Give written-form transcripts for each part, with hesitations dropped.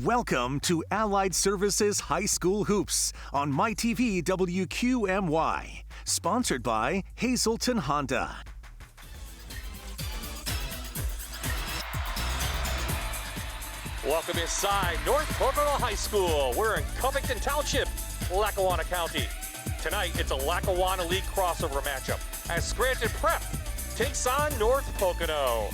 Welcome to Allied Services High School Hoops on MyTV WQMY, sponsored by Hazleton Honda. Welcome inside North Pocono High School. We're in Covington Township, Lackawanna County. Tonight, it's a Lackawanna League crossover matchup as Scranton Prep takes on North Pocono.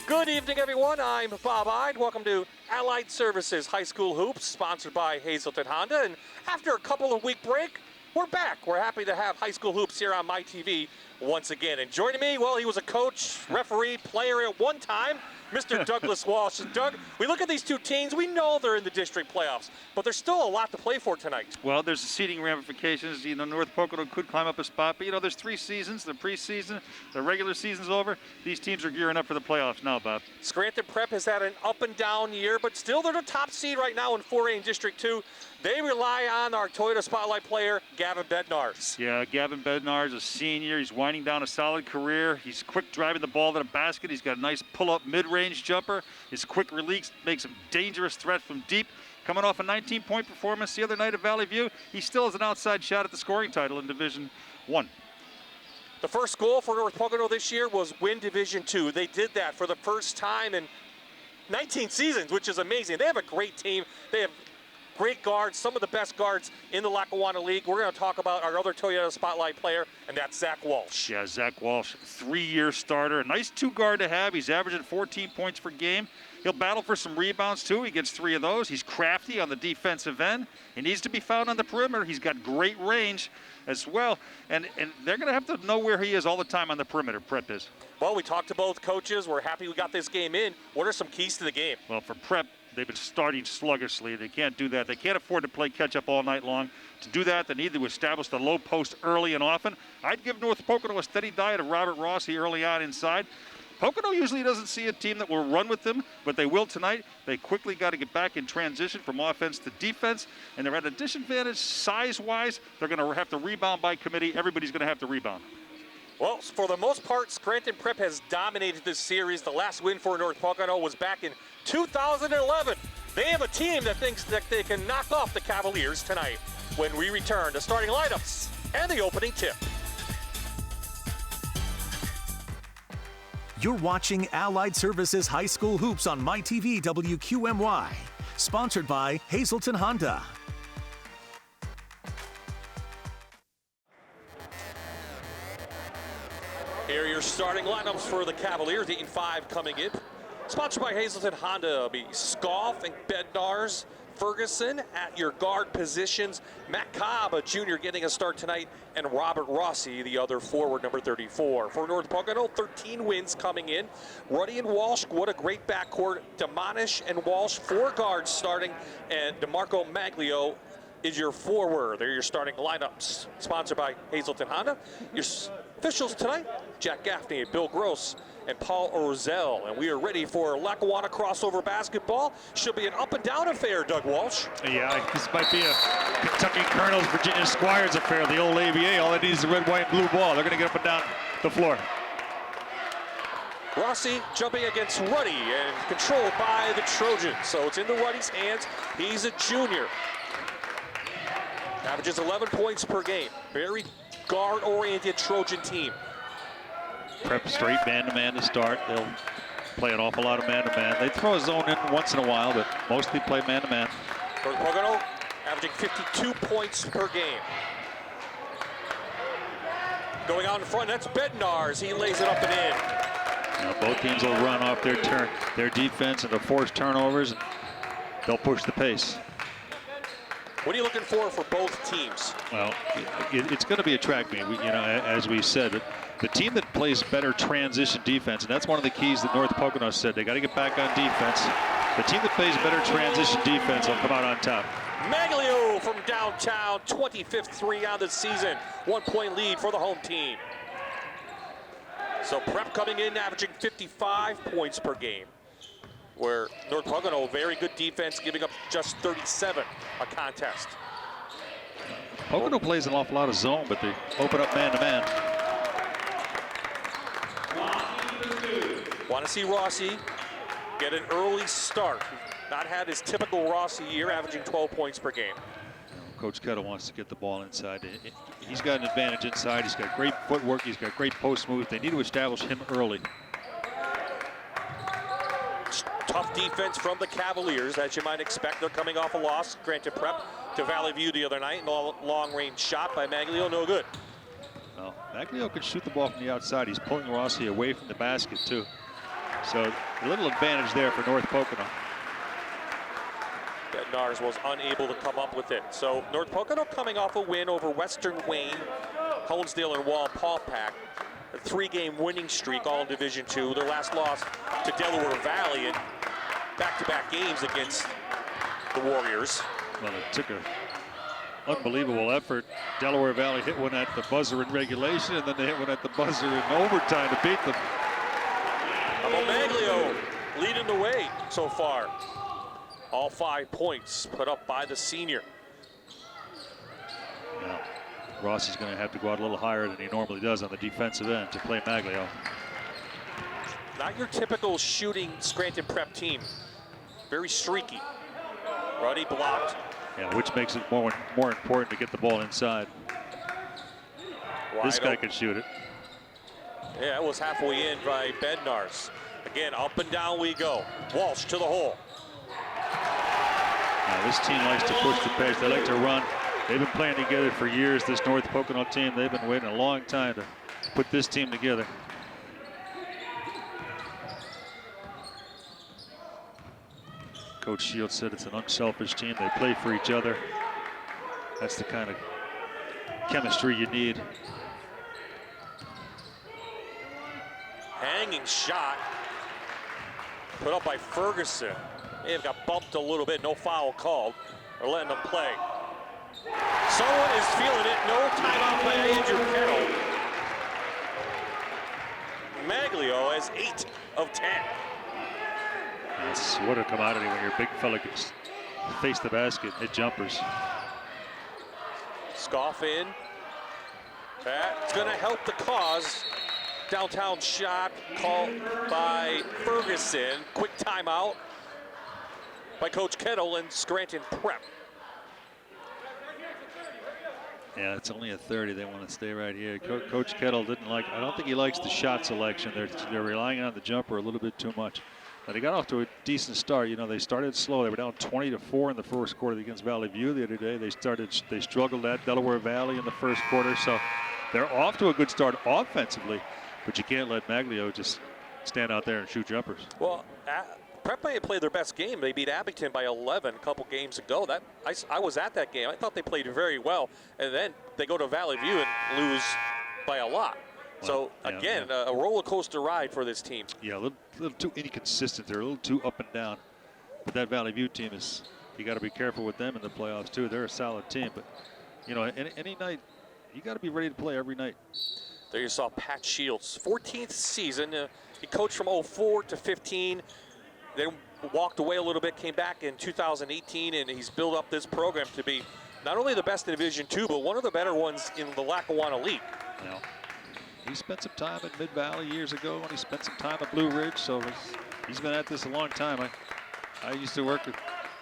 Good evening, everyone. I'm Bob Ide. Welcome to Allied Services High School Hoops, sponsored by Hazleton Honda. And after a couple of week break, we're back. We're happy to have High School Hoops here on MyTV once again. And joining me, well, he was a coach, referee, player at one time, Mr. Douglas Walsh. And Doug, we look at these two teams, we know they're in the district playoffs, but there's still a lot to play for tonight. Well, there's the seeding ramifications. You know, North Pocono could climb up a spot, but, you know, there's 3 seasons, the preseason, the regular season's over. These teams are gearing up for the playoffs now, Bob. Scranton Prep has had an up and down year, but still they're the top seed right now in 4A in District 2. They rely on our Toyota Spotlight player, Gavin Bednars. Yeah, Gavin Bednars, a senior. He's winding down a solid career. He's quick driving the ball to the basket. He's got a nice pull-up mid-range jumper. His quick release makes him a dangerous threat from deep. Coming off a 19-point performance the other night at Valley View, he still has an outside shot at the scoring title in Division 1. The first goal for North Pocono this year was win Division 2. They did that for the first time in 19 seasons, which is amazing. They have a great team. They have great guards, some of the best guards in the Lackawanna League. We're going to talk about our other Toyota Spotlight player, and that's Zach Walsh. Yeah, Zach Walsh, 3-year starter. A nice 2-guard to have. He's averaging 14 points per game. He'll battle for some rebounds, too. He gets 3 of those. He's crafty on the defensive end. He needs to be found on the perimeter. He's got great range as well. And they're going to have to know where he is all the time on the perimeter, Prep is. Well, we talked to both coaches. We're happy we got this game in. What are some keys to the game? Well, for Prep, they've been starting sluggishly. They can't do that. They can't afford to play catch-up all night long. To do that, they need to establish the low post early and often. I'd give North Pocono a steady diet of Robert Rossi early on inside. Pocono usually doesn't see a team that will run with them, but they will tonight. They quickly got to get back in transition from offense to defense, and they're at a disadvantage size-wise. They're going to have to rebound by committee. Everybody's going to have to rebound. Well, for the most part, Scranton Prep has dominated this series. The last win for North Pocono was back in 2011. They have a team that thinks that they can knock off the Cavaliers tonight when we return to starting lineups and the opening tip. You're watching Allied Services High School Hoops on MyTV WQMY, sponsored by Hazleton Honda. Here are your starting lineups for the Cavaliers, 8 and 5 coming in. Sponsored by Hazleton Honda, it'll be Scoff and Bednars, Ferguson at your guard positions, Matt Cobb, a junior, getting a start tonight, and Robert Rossi, the other forward, number 34. For North Pocono, 13 wins coming in. Ruddy and Walsh, what a great backcourt. Demonish and Walsh, 4 guards starting, and DeMarco Maglio is your forward. They're your starting lineups. Sponsored by Hazleton Honda. Your officials tonight, Jack Gaffney, Bill Gross, and Paul Orzel. And we are ready for Lackawanna crossover basketball. Should be an up and down affair, Doug Walsh. Yeah, this might be a Kentucky Colonels, Virginia Squires affair, the old ABA. All it needs is a red, white, and blue ball. They're going to get up and down the floor. Rossi jumping against Ruddy and controlled by the Trojans. So it's into Ruddy's hands. He's a junior. Averages 11 points per game. Very guard-oriented Trojan team. Prep straight man-to-man to start. They'll play an awful lot of man-to-man. They throw a zone in once in a while, but mostly play man-to-man. North Pocono averaging 52 points per game. Going out in front, that's Bednars. He lays it up and in. Now both teams will run off their defense and the forced turnovers, and they'll push the pace. What are you looking for both teams? Well, it's going to be a track meet. As we said, the team that plays better transition defense, and that's one of the keys that North Pocono said. They got to get back on defense. The team that plays better transition defense will come out on top. Maglio from downtown, 25th 3 on the season. 1-point lead for the home team. So Prep coming in, averaging 55 points per game. Where North Pocono, very good defense, giving up just 37 a contest. Pocono plays an awful lot of zone, but they open up man-to-man. Want to see Rossi get an early start. Not had his typical Rossi year, averaging 12 points per game. Coach Kettle wants to get the ball inside. He's got an advantage inside. He's got great footwork. He's got great post moves. They need to establish him early. Tough defense from the Cavaliers, as you might expect. They're coming off a loss. Scranton Prep to Valley View the other night. And a long-range shot by Maglio, no good. Well, Maglio can shoot the ball from the outside. He's pulling Rossi away from the basket, too. So a little advantage there for North Pocono. Bednars was unable to come up with it. So North Pocono coming off a win over Western Wayne, Honesdale, and Walpaupack. A 3-game winning streak, all in Division II. Their last loss to Delaware Valley in back-to-back games against the Warriors. Well, it took an unbelievable effort. Delaware Valley hit one at the buzzer in regulation, and then they hit one at the buzzer in overtime to beat them. Maglio leading the way so far. All 5 points put up by the senior. Now, Rossi's going to have to go out a little higher than he normally does on the defensive end to play Maglio. Not your typical shooting Scranton Prep team. Very streaky. Ruddy blocked. Yeah, which makes it more important to get the ball inside. This guy can shoot it. Yeah, it was halfway in by Bednars. Again, up and down we go. Walsh to the hole. Now, this team likes to push the pace. They like to run. They've been playing together for years, this North Pocono team. They've been waiting a long time to put this team together. Coach Shields said it's an unselfish team. They play for each other. That's the kind of chemistry you need. Hanging shot put up by Ferguson. May have got bumped a little bit. No foul called. They're letting them play. Someone is feeling it. No timeout by Andrew Kettle. Maglio has 8 of 10. That's what a commodity when your big fella can face the basket and hit jumpers. Scoff in. That's going to help the cause. Downtown shot called by Ferguson. Quick timeout by Coach Kettle and Scranton Prep. Yeah, it's only a 30. They want to stay right here. Coach Kettle didn't like. I don't think he likes the shot selection. They're relying on the jumper a little bit too much. But they got off to a decent start. You know, they started slow. They were down 20-4 in the first quarter against Valley View the other day. They struggled at Delaware Valley in the first quarter. So they're off to a good start offensively. But you can't let Maglio just stand out there and shoot jumpers. Well, Prep may have played their best game. They beat Abington by 11 a couple games ago. I was at that game. I thought they played very well. And then they go to Valley View and lose by a lot. Well, so, again, a roller coaster ride for this team. Yeah, a little too inconsistent. They're a little too up and down. But that Valley View team is, you got to be careful with them in the playoffs, too. They're a solid team. But, you know, any night, you got to be ready to play every night. There you saw Pat Shields, 14th season. He coached from 04 to 15. Then walked away a little bit, came back in 2018, and he's built up this program to be not only the best in Division II, but one of the better ones in the Lackawanna League. Well, he spent some time at Mid-Valley years ago, and he spent some time at Blue Ridge, so he's been at this a long time. I used to work with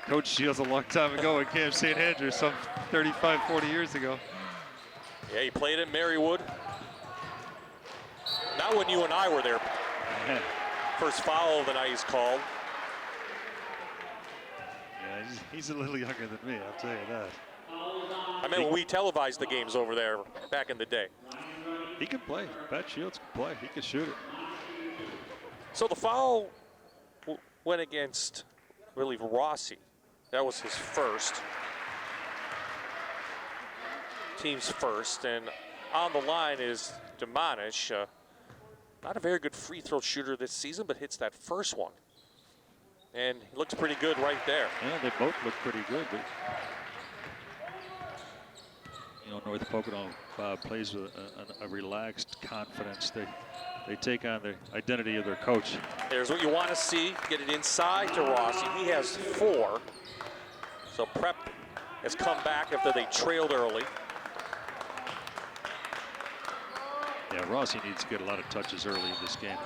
Coach Shields a long time ago at Camp St. Andrews, some 35, 40 years ago. Yeah, he played at Marywood. Not when you and I were there. First foul of the night he's called. Yeah, he's a little younger than me, I'll tell you that. I mean, when we televised the games over there back in the day. He can play. Pat Shields can play. He can shoot it. So the foul went against, I believe, Rossi. That was his first. Team's first. And on the line is Demonish. Not a very good free throw shooter this season, but hits that first one. And he looks pretty good right there. Yeah, they both look pretty good. But, you know, North Pocono plays with a relaxed confidence. They take on the identity of their coach. There's what you want to see. Get it inside to Rossi. He has 4. So Prep has come back after they trailed early. Yeah, Rossi needs to get a lot of touches early in this game.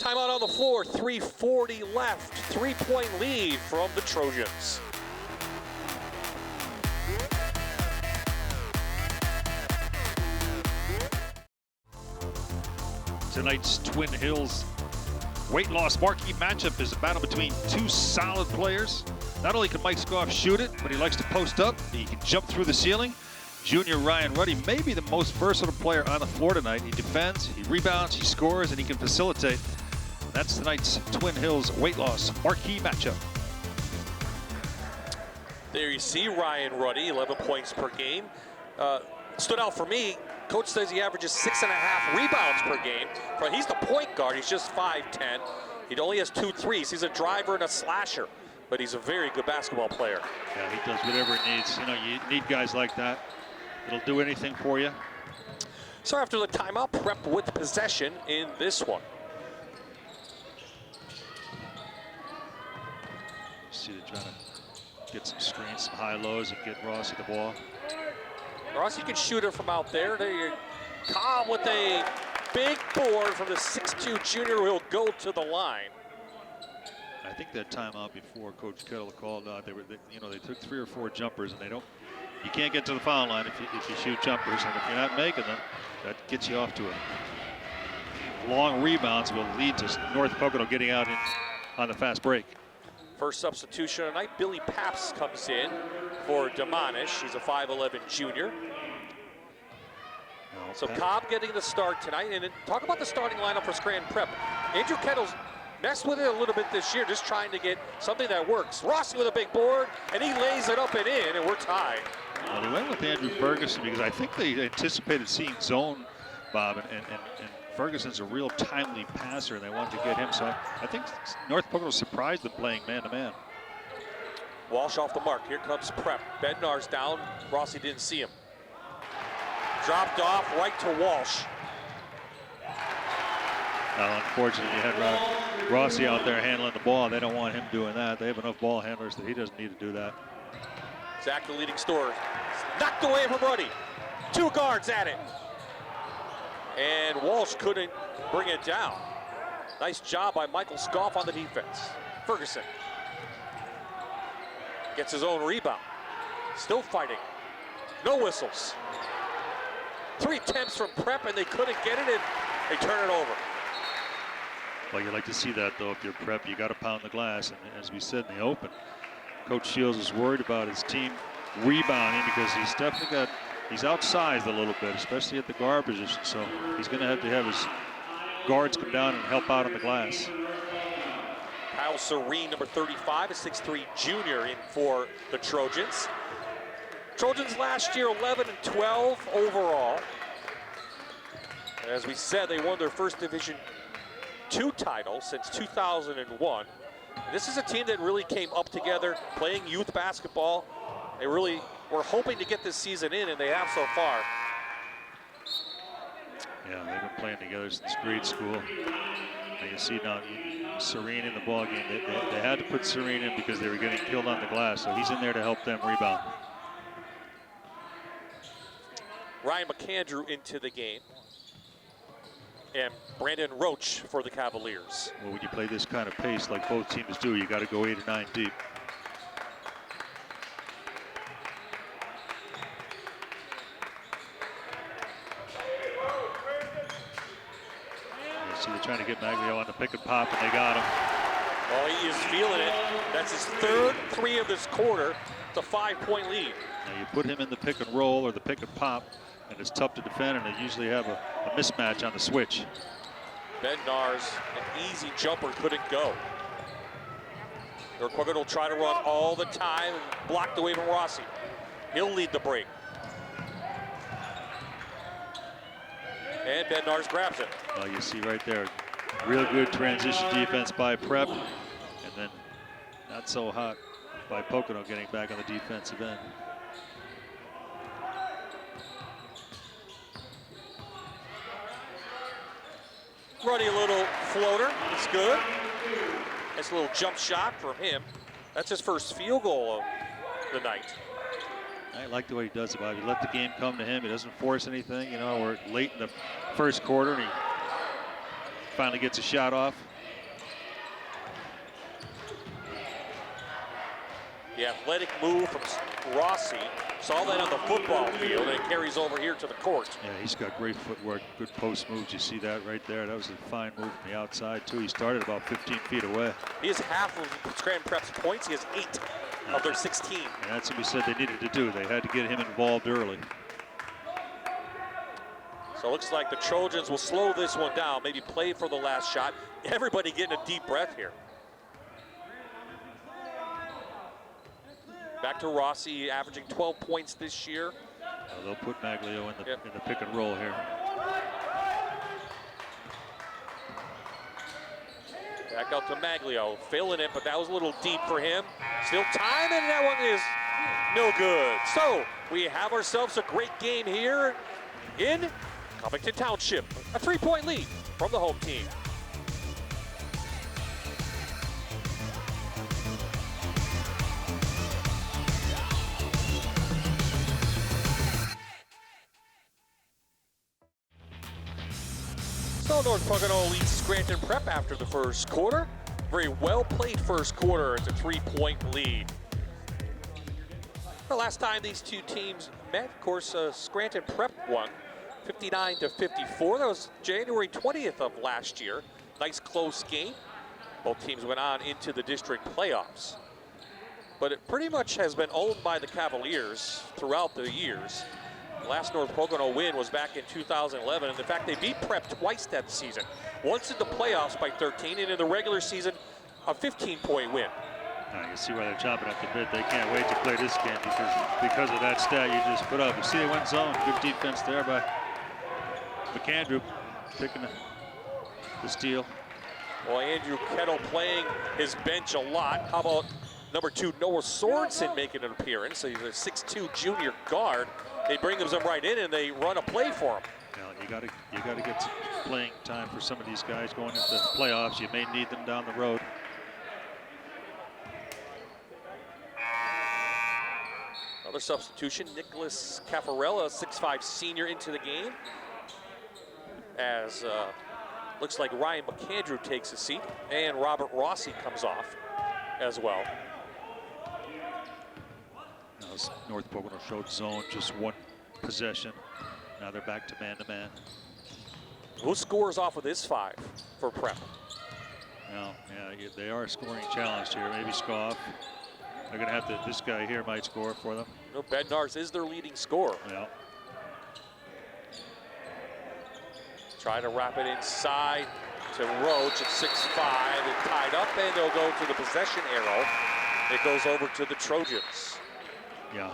Timeout on the floor, 3:40 left. 3-point lead from the Trojans. Tonight's Twin Hills weight loss marquee matchup is a battle between two solid players. Not only can Mike Scoff shoot it, but he likes to post up. He can jump through the ceiling. Junior Ryan Ruddy may be the most versatile player on the floor tonight. He defends, he rebounds, he scores, and he can facilitate. That's tonight's Twin Hills weight loss marquee matchup. There you see Ryan Ruddy, 11 points per game. Stood out for me. Coach says he averages 6.5 rebounds per game. He's the point guard. He's just 5'10". He only has 2 threes. He's a driver and a slasher, but he's a very good basketball player. Yeah, he does whatever it needs. You know, you need guys like that. It'll do anything for you. So after the timeout, Prep with possession in this one. See, they're trying to get some screens, some high lows, and get Rossi the ball. Rossi can shoot it from out there. There you Cobb with a big board from the 6'2" junior who will go to the line. I think that timeout before Coach Kettle called out, they took 3 or 4 jumpers, and you can't get to the foul line if you shoot jumpers, and if you're not making them, that gets you off to it. Long rebounds will lead to North Pocono getting out on the fast break. First substitution tonight, Billy Paps comes in for Demonish. He's a 5'11" junior. So Cobb getting the start tonight. And talk about the starting lineup for Scranton Prep. Andrew Kettle's messed with it a little bit this year, just trying to get something that works. Rossi with a big board, and he lays it up and in, and we're tied. Well, they went with Andrew Ferguson because I think they anticipated seeing zone, Bob, and Ferguson's a real timely passer, and they wanted to get him. So I think North Pocono surprised them playing man-to-man. Walsh off the mark. Here comes Prep. Bednar's down. Rossi didn't see him. Dropped off right to Walsh. Unfortunately, you had Rossi out there handling the ball. They don't want him doing that. They have enough ball handlers that he doesn't need to do that. Zach, the leading scorer, knocked away from Ruddy. 2 guards at it. And Walsh couldn't bring it down. Nice job by Michael Scoff on the defense. Ferguson gets his own rebound. Still fighting. No whistles. 3 attempts from Prep, and they couldn't get it, and they turn it over. Well, you like to see that, though. If you're Prep, you got to pound the glass. And as we said in the open, Coach Shields is worried about his team rebounding because he's definitely he's outsized a little bit, especially at the guard position. So he's going to have his guards come down and help out on the glass. Kyle Serene, number 35, a 6'3" junior in for the Trojans. Trojans last year 11-12 overall. As we said, they won their first Division II title since 2001. This is a team that really came up together, playing youth basketball. They really were hoping to get this season in, and they have so far. Yeah, they've been playing together since grade school. And you see now Serene in the ball game. They had to put Serene in because they were getting killed on the glass, so he's in there to help them rebound. Ryan McAndrew into the game. And Brandon Roach for the Cavaliers. Well, when you play this kind of pace like both teams do, you got to go 8 or 9 deep. See, they're trying to get Maglio on the pick and pop, and they got him. Well, he is feeling it. That's his 3rd 3 of this quarter. It's a 5-point lead. Now you put him in the pick and roll or the pick and pop, and it's tough to defend, and they usually have a mismatch on the switch. Bednar's an easy jumper couldn't go. North Pocono will try to run all the time and blocked away from Rossi. He'll lead the break. And Bednar's grabs it. Well, you see right there, real good transition defense by Prep, and then not so hot by Pocono getting back on the defensive end. Ruddy, a little floater. It's good. Nice little jump shot from him. That's his first field goal of the night. I like the way he does it, Bob. He let the game come to him. He doesn't force anything. You know, we're late in the first quarter, and he finally gets a shot off. The athletic move from Rossi. Saw that on the football field, and it carries over here to the court. Yeah, he's got great footwork, good post moves. You see that right there? That was a fine move from the outside, too. He started about 15 feet away. He has half of Scranton Prep's points. He has 8 of their 16. And that's what we said they needed to do. They had to get him involved early. So it looks like the Trojans will slow this one down, maybe play for the last shot. Everybody getting a deep breath here. Back to Rossi, averaging 12 points this year. They'll put Maglio in the pick and roll here. Back out to Maglio, filling it, but that was a little deep for him. Still time, and that one is no good. So we have ourselves a great game here in Covington Township. A 3-point lead from the home team. So North Pocono leads Scranton Prep after the first quarter. Very well played first quarter. It's a 3-point lead. The last time these two teams met, of course, Scranton Prep won 59-54. That was January 20th of last year. Nice close game. Both teams went on into the district playoffs. But it pretty much has been owned by the Cavaliers throughout the years. The last North Pocono win was back in 2011, and in fact, they beat Prep twice that season. Once in the playoffs by 13, and in the regular season, a 15-point win. Now you can see why they're chomping at the bit. They can't wait to play this game because of that stat you just put up. You see they went zone. Good defense there by McAndrew, picking the steal. Well, Andrew Kettle playing his bench a lot. How about number 2, Noah Sorensen making an appearance? So he's a 6'2" junior guard. They bring him right in and they run a play for him. Now you got to get some playing time for some of these guys going into the playoffs. You may need them down the road. Another substitution, Nicholas Caffarella, 6'5" senior into the game. As looks like Ryan McAndrew takes a seat, and Robert Rossi comes off as well. Now North Pocono showed zone, just one possession. Now they're back to man-to-man. Who scores off of this 5 for Prep? Well, yeah, they are scoring challenged here. Maybe Scoff. They're going to have to, this guy here might score for them. No, Bednarz is their leading scorer. Yeah. Try to wrap it inside to Roach at 6'5", and tied up, and they'll go to the possession arrow. It goes over to the Trojans. Yeah,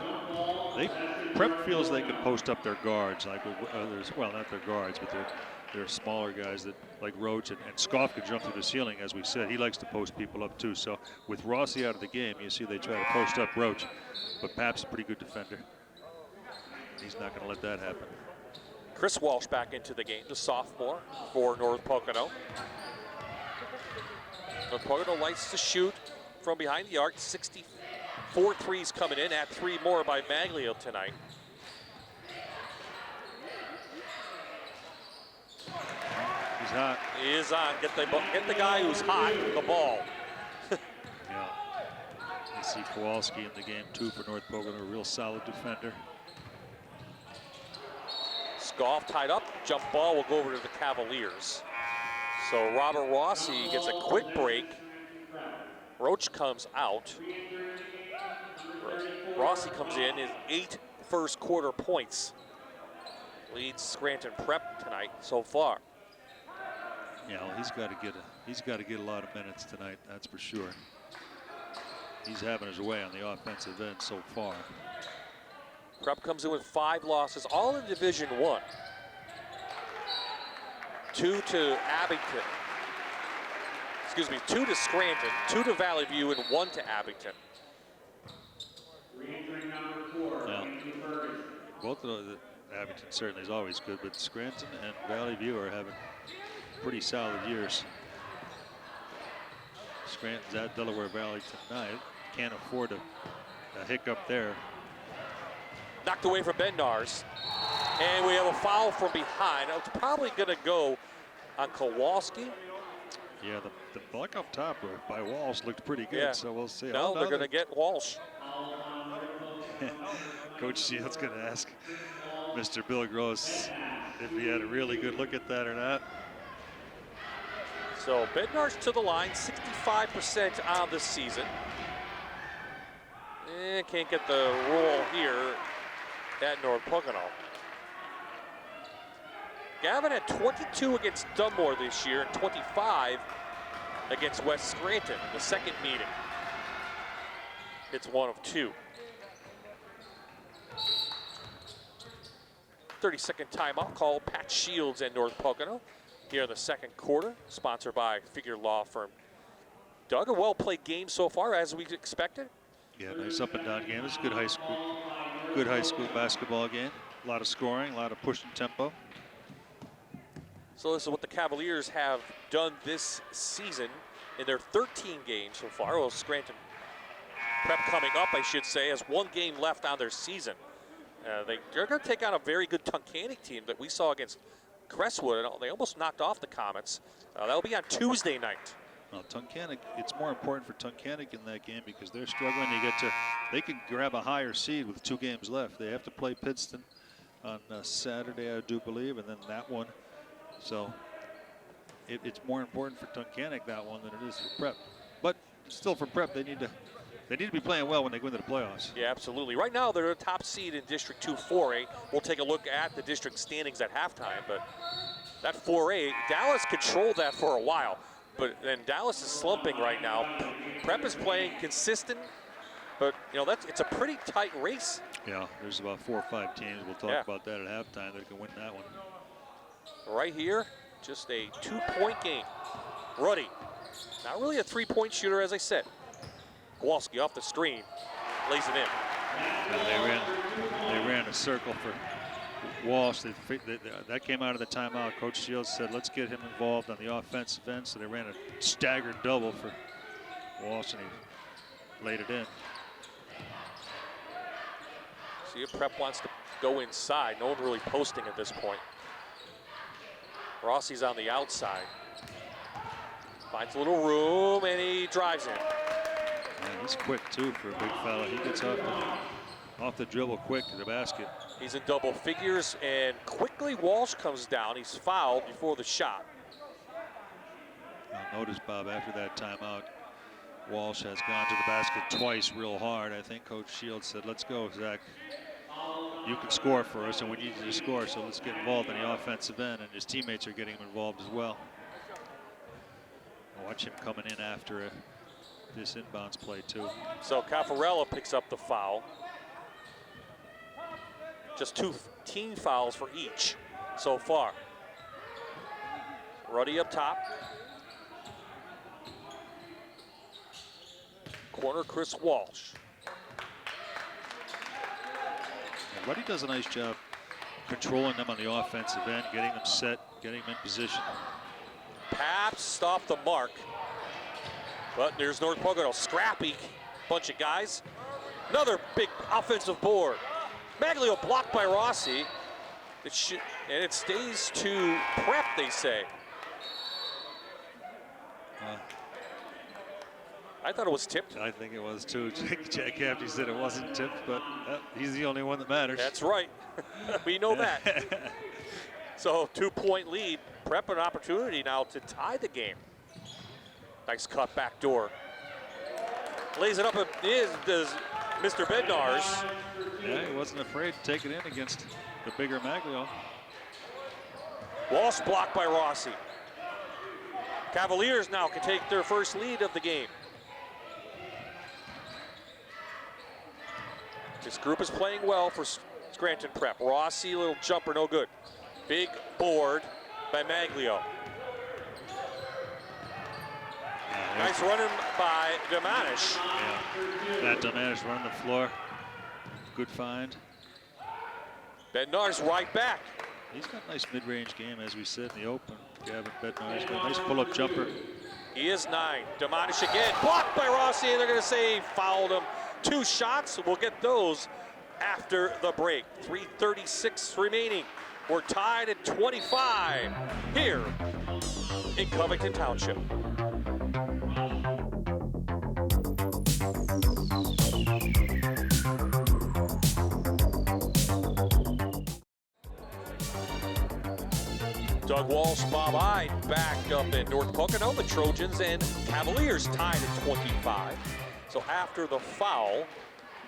Prep feels they can post up their guards like others. Well, not their guards, but they're smaller guys that like Roach and Scoff could jump through the ceiling, as we said. He likes to post people up too. So with Rossi out of the game, you see they try to post up Roach, but Pap's a pretty good defender. He's not going to let that happen. Chris Walsh back into the game, the sophomore for North Pocono. North Pocono likes to shoot from behind the arc. 64 threes coming in, at 3 more by Maglio tonight. He's hot. He is on. Get the guy who's hot the ball. Yeah. You see Kowalski in the game too for North Pocono, a real solid defender. Scoff tied up, jump ball will go over to the Cavaliers. So Robert Rossi gets a quick break. Roach comes out. Rossi comes in, his 8 first quarter points. Leads Scranton Prep tonight so far. Yeah, well, he's got to get a lot of minutes tonight, that's for sure. He's having his way on the offensive end so far. Prep comes in with 5 losses, all in Division I. 2 to Abington. Excuse me, 2 to Scranton, 2 to Valley View, and 1 to Abington. Well, both of the Abington certainly is always good, but Scranton and Valley View are having pretty solid years. Scranton's at Delaware Valley tonight. Can't afford a hiccup there. Knocked away from Bednarz. And we have a foul from behind. It's probably going to go on Kowalski. Yeah, the block up top by Walsh looked pretty good, so we'll see. No, they're going to get Walsh. Coach Shields going to ask Mr. Bill Gross if he had a really good look at that or not. So Bednar's to the line, 65% on the season. Can't get the roll here at North Pocono. Gavin had 22 against Dunmore this year and 25 against West Scranton in the second meeting. It's 1 of 2. 30-second timeout called Pat Shields and North Pocono here in the second quarter, sponsored by Figure Law Firm. Doug, a well-played game so far, as we expected. Yeah, nice up and down game. It's a good high school basketball game. A lot of scoring, a lot of pushing tempo. So this is what the Cavaliers have done this season in their 13 games so far. Well, Scranton Prep coming up, I should say, has 1 game left on their season. They're going to take on a very good Tunkhannock team that we saw against Crestwood, and they almost knocked off the Comets. That'll be on Tuesday night. Well, Tunkhannock, it's more important for Tunkhannock in that game because they're struggling to get to, they can grab a higher seed with 2 games left. They have to play Pittston on Saturday, I do believe, and then that one. So it's more important for Tunkhannock, that one, than it is for Prep. But still for Prep, they need to be playing well when they go into the playoffs. Yeah, absolutely. Right now, they're a top seed in District 2 4A. We'll take a look at the district standings at halftime, but that 4A, Dallas controlled that for a while, but then Dallas is slumping right now. Prep is playing consistent, but it's a pretty tight race. Yeah, there's about 4 or 5 teams. We'll talk about that at halftime that can win that one. Right here, just a 2-point game. Ruddy, not really a 3-point shooter, as I said. Kowalski off the screen, lays it in. And they ran a circle for Walsh. That came out of the timeout. Coach Shields said, let's get him involved on the offensive end. So they ran a staggered double for Walsh, and he laid it in. See if Prep wants to go inside. No one really posting at this point. Rossi's on the outside. Finds a little room, and he drives in. Yeah, he's quick, too, for a big fella. He gets off the dribble quick to the basket. He's in double figures, and quickly Walsh comes down. He's fouled before the shot. Now notice, Bob, after that timeout, Walsh has gone to the basket twice real hard. I think Coach Shields said, let's go, Zach. You can score for us, and we need you to score, so let's get involved in the offensive end, and his teammates are getting him involved as well. Watch him coming in after this inbounds play, too. So Caffarella picks up the foul. Just 2 team fouls for each so far. Ruddy up top. Corner, Chris Walsh. Ruddy does a nice job controlling them on the offensive end, getting them set, getting them in position. Paps off the mark. But there's North Pocono, scrappy bunch of guys. Another big offensive board. Maglio blocked by Rossi. And it stays to Prep, they say. I thought it was tipped. I think it was too. Jack Hefty said it wasn't tipped, but he's the only one that matters. That's right. We know that. So 2-point lead. Prep an opportunity now to tie the game. Nice cut back door. Lays it up. Does Mr. Bednar's. Yeah, he wasn't afraid to take it in against the bigger Maglio. Walsh blocked by Rossi. Cavaliers now can take their first lead of the game. This group is playing well for Scranton Prep. Rossi, little jumper, no good. Big board by Maglio. Nice running by Domanish. Yeah, Matt Domanish running the floor. Good find. Bednar's right back. He's got a nice mid-range game, as we said in the open. Gavin Bednar's got a nice pull-up jumper. He is 9. Domanish again, blocked by Rossi, and they're going to say he fouled him. 2 shots, we'll get those after the break. 3:36 remaining. We're tied at 25 here in Covington Township. Doug Walsh, Bob Ide back up in North Pocono. The Trojans and Cavaliers tied at 25. So after the foul,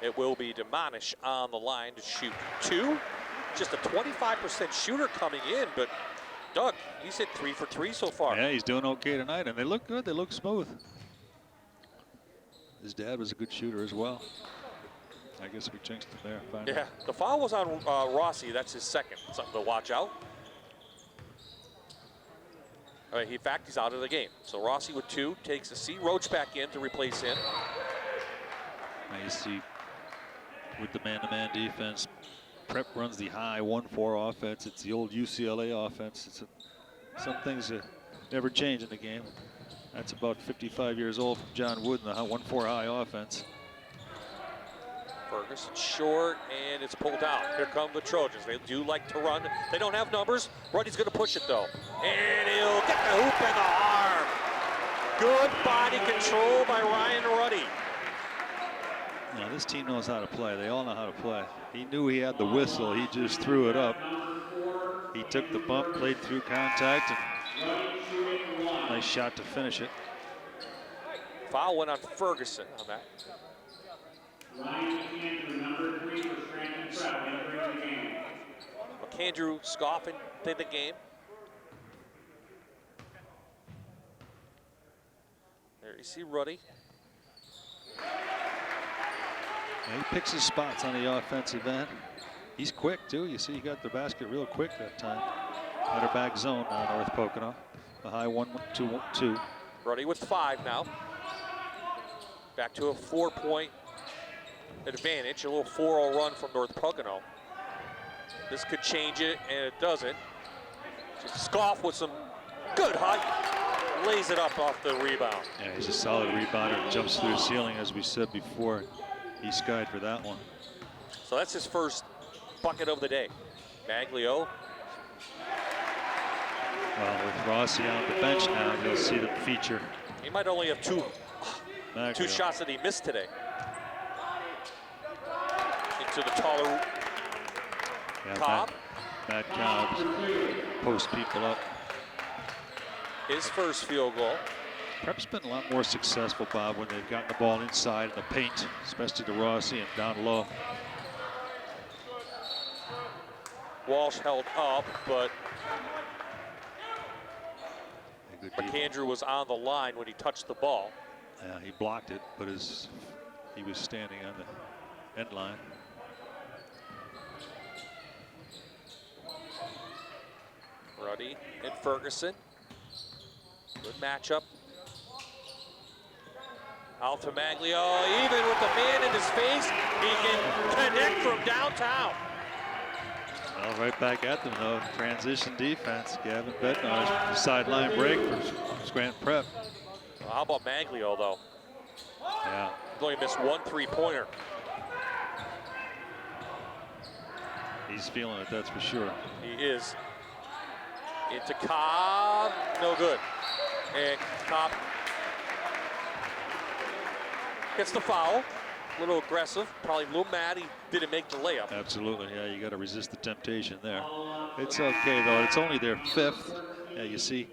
it will be Demonish on the line to shoot 2. Just a 25% shooter coming in, but Doug, he's hit 3 for 3 so far. Yeah, he's doing okay tonight, and they look good. They look smooth. His dad was a good shooter as well. I guess we jinxed it there. Finally. Yeah, the foul was on Rossi. That's his second. Something to watch out. All right, in fact, he's out of the game. So Rossi with 2 takes a seat. Roach back in to replace him. Now you see with the man-to-man defense, Prep runs the high 1-4 offense. It's the old UCLA offense. Some things that never change in the game. That's about 55 years old from John Wood in the 1-4 high offense. Ferguson short, and it's pulled out. Here come the Trojans. They do like to run. They don't have numbers. Ruddy's going to push it, though. And he'll get the hoop in the arm. Good body control by Ryan Ruddy. Now, this team knows how to play. They all know how to play. He knew he had the whistle. He just threw it up. He took the bump, played through contact, and nice shot to finish it. Foul went on Ferguson on that. Ryan McAndrew, number 3 for Scranton Prep, entering the game. McAndrew scoffing in the game. There you see Ruddy. Yeah, he picks his spots on the offensive end. He's quick, too. You see he got the basket real quick that time. Better back zone now, North Pocono. The high 1-2-2. Ruddy with 5 now. Back to a 4-point advantage. A little 4-0 run from North Pocono. This could change it, and it doesn't. Just Scoff with some good height. Lays it up off the rebound. Yeah, he's a solid rebounder. Jumps through the ceiling, as we said before. He skied for that one. So that's his first bucket of the day. Maglio. Well, with Rossi on the bench now, you'll see the feature. He might only have two Maglio. shots that he missed today. Into the taller Cobb. Matt Cobb post people up. His first field goal. Prep's been a lot more successful, Bob, when they've gotten the ball inside in the paint, especially to Rossi and down low. Walsh held up, but McAndrew was on the line when he touched the ball. Yeah, he blocked it, but he was standing on the end line. Ruddy and Ferguson. Good matchup. Out to Maglio, even with the man in his face, he can connect from downtown. Well, right back at them, though. Transition defense. Gavin Bednar's sideline break for Scranton Prep. Well, how about Maglio, though? Yeah. He's only missed 1 3-pointer. He's feeling it, that's for sure. He is. Into Cobb, no good. And Cobb gets the foul. A little aggressive, probably a little mad he didn't make the layup. Absolutely, yeah, you got to resist the temptation there. It's okay, though. It's only their 5th. Yeah, you see,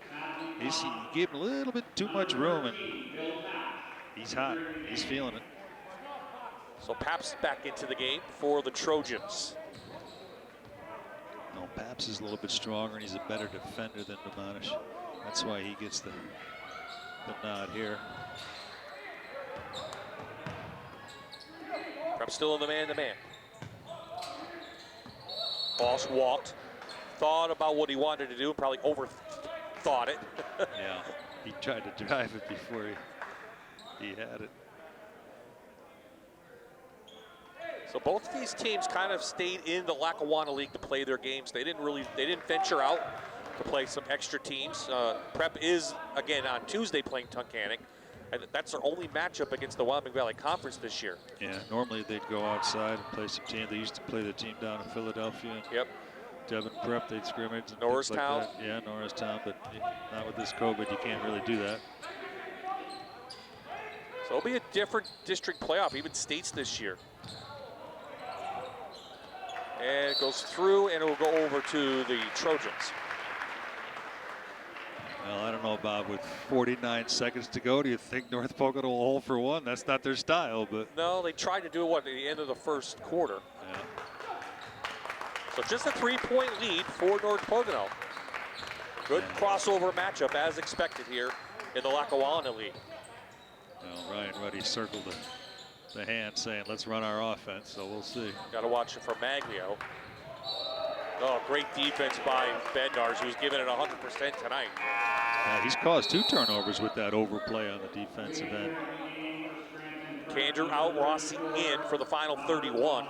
he gave him a little bit too much room, and he's hot. He's feeling it. So Pap's back into the game for the Trojans. No, Paps is a little bit stronger, and he's a better defender than Demonish. That's why he gets the nod here. Prep still in the man-to-man. Walsh walked, thought about what he wanted to do, and probably overthought it. Yeah, he tried to drive it before he had it. So both of these teams kind of stayed in the Lackawanna League to play their games. They didn't venture out to play some extra teams. Prep is, again, on Tuesday playing Tunkhannock. And that's their only matchup against the Wyoming Valley Conference this year. Yeah, normally they'd go outside and play some team. They used to play the team down in Philadelphia. Yep. Devon Prep, they'd scrimmage. And Norristown. like that. Yeah, Norristown, but not with this COVID. You can't really do that. So it'll be a different district playoff, even states this year. And it goes through, and it will go over to the Trojans. Well, I don't know, Bob. With 49 seconds to go, do you think North Pocono will hold for one? That's not their style, but. No, they tried to do it at the end of the first quarter. Yeah. So just a 3-point lead for North Pocono. Good crossover matchup as expected here in the Lackawanna League. Well, Ryan Ruddy circled the hand saying, let's run our offense, so we'll see. Got to watch it for Maglio. Oh, great defense by Bednarz, who's given it 100% tonight. Yeah, he's caused 2 turnovers with that overplay on the defensive end. Kander out, Rossi in for the final 31.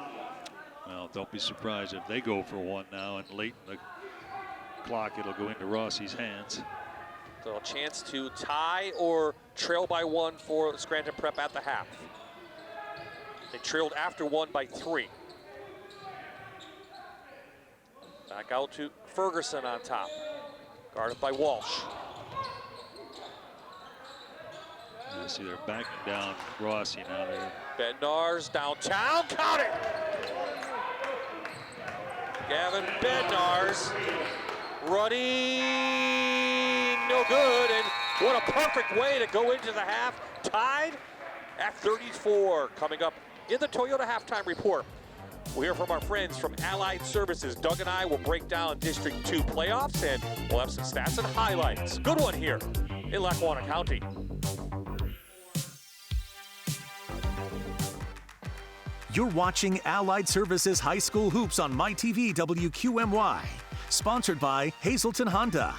Well, don't be surprised if they go for one now, and late in the clock, it'll go into Rossi's hands. So a chance to tie or trail by 1 for Scranton Prep at the half. They trailed after 1 by 3. Back out to Ferguson on top, guarded by Walsh. You see they're backing down Rossi now. Bednarz downtown, count it! Gavin Bednarz, running, no good, and what a perfect way to go into the half, tied at 34. Coming up in the Toyota Halftime Report, we'll hear from our friends from Allied Services. Doug and I will break down District 2 playoffs, and we'll have some stats and highlights. Good one here in Lackawanna County. You're watching Allied Services High School Hoops on MyTV WQMY. Sponsored by Hazelton Honda.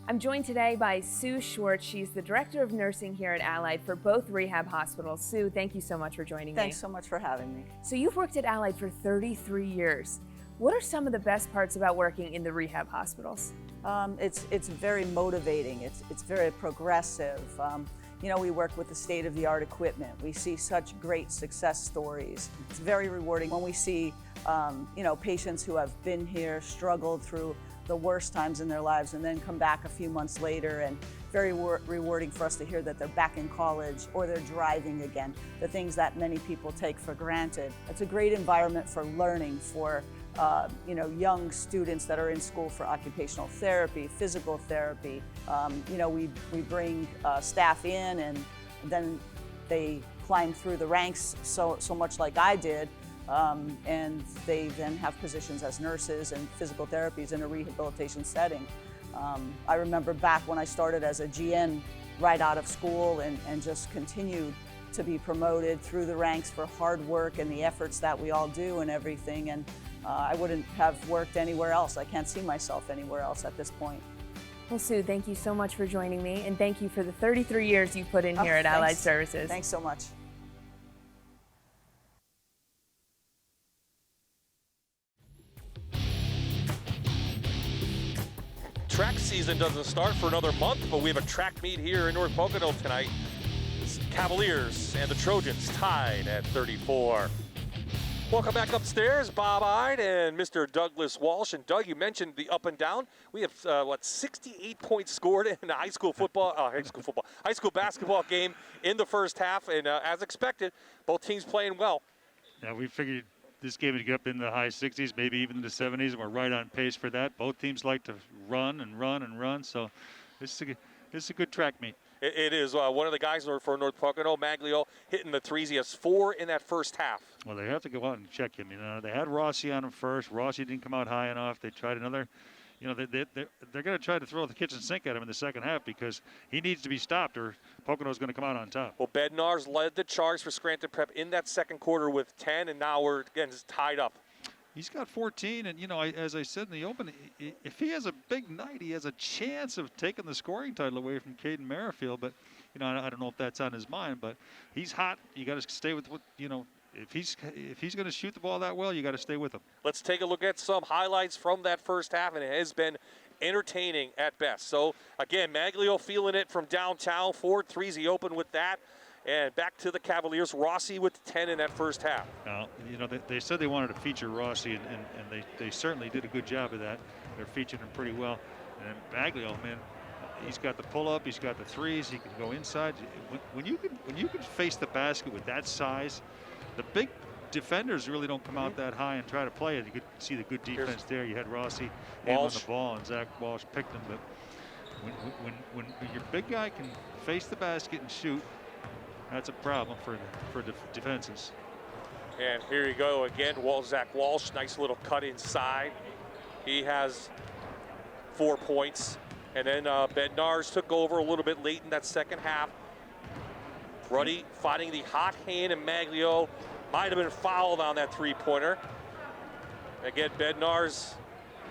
I'm joined today by Sue Schwartz. She's the Director of Nursing here at Allied for both rehab hospitals. Sue, thank you so much for joining me. Thanks so much for having me. So you've worked at Allied for 33 years. What are some of the best parts about working in the rehab hospitals? It's very motivating. It's very progressive. You know, we work with the state-of-the-art equipment. We see such great success stories. It's very rewarding when we see, you know, patients who have been here, struggled through the worst times in their lives, and then come back a few months later, and very rewarding for us to hear that they're back in college or they're driving again, the things that many people take for granted. It's a great environment for learning for you know, young students that are in school for occupational therapy, physical therapy. You know, we bring staff in, and then they climb through the ranks so much like I did, and they then have positions as nurses and physical therapies in a rehabilitation setting. I remember back when I started as a GN right out of school, and just continued to be promoted through the ranks for hard work and the efforts that we all do and everything. And I wouldn't have worked anywhere else. I can't see myself anywhere else at this point. Well, Sue, thank you so much for joining me, and thank you for the 33 years you've put in here at Allied Services. Thanks so much. Track season doesn't start for another month, but we have a track meet here in North Pocono tonight. It's Cavaliers and the Trojans tied at 34. Welcome back upstairs, Bob Ide and Mr. Douglas Walsh. And Doug, you mentioned the up and down. We have 68 points scored in a high school basketball game in the first half, and as expected, both teams playing well. Yeah, we figured this game would get up in the high 60s, maybe even the 70s, and we're right on pace for that. Both teams like to run and run and run, so this is a good track meet. It is. One of the guys for North Pocono, Maglio, hitting the threes. He has 4 in that first half. Well, they have to go out and check him. You know, they had Rossi on him first. Rossi didn't come out high enough. They tried another. You know, they're going to try to throw the kitchen sink at him in the second half because he needs to be stopped, or Pocono's going to come out on top. Well, Bednarz led the charge for Scranton Prep in that second quarter with 10, and now we're again just tied up. He's got 14, and, you know, as I said in the open, if he has a big night, he has a chance of taking the scoring title away from Caden Merrifield. But, you know, I don't know if that's on his mind, but he's hot. You got to stay with what, you know, if he's going to shoot the ball that well, you got to stay with him. Let's take a look at some highlights from that first half, and it has been entertaining at best. So, again, Maglio feeling it from downtown. 4 threes, he opened with that. And back to the Cavaliers, Rossi with 10 in that first half. Now, you know, they said they wanted to feature Rossi, and they certainly did a good job of that. They're featuring him pretty well. And Maglio, man, he's got the pull-up, he's got the threes, he can go inside. When you can face the basket with that size, the defenders really don't come out that high and try to play it. You could see the good defense there. You had Rossi on the ball, and Zach Walsh picked him. But when your big guy can face the basket and shoot, that's a problem for the defenses. And here you go again. Zach Walsh, nice little cut inside. He has 4 points. And then Bednarz took over a little bit late in that second half. Ruddy fighting the hot hand, and Maglio might have been fouled on that three-pointer. Again, Bednarz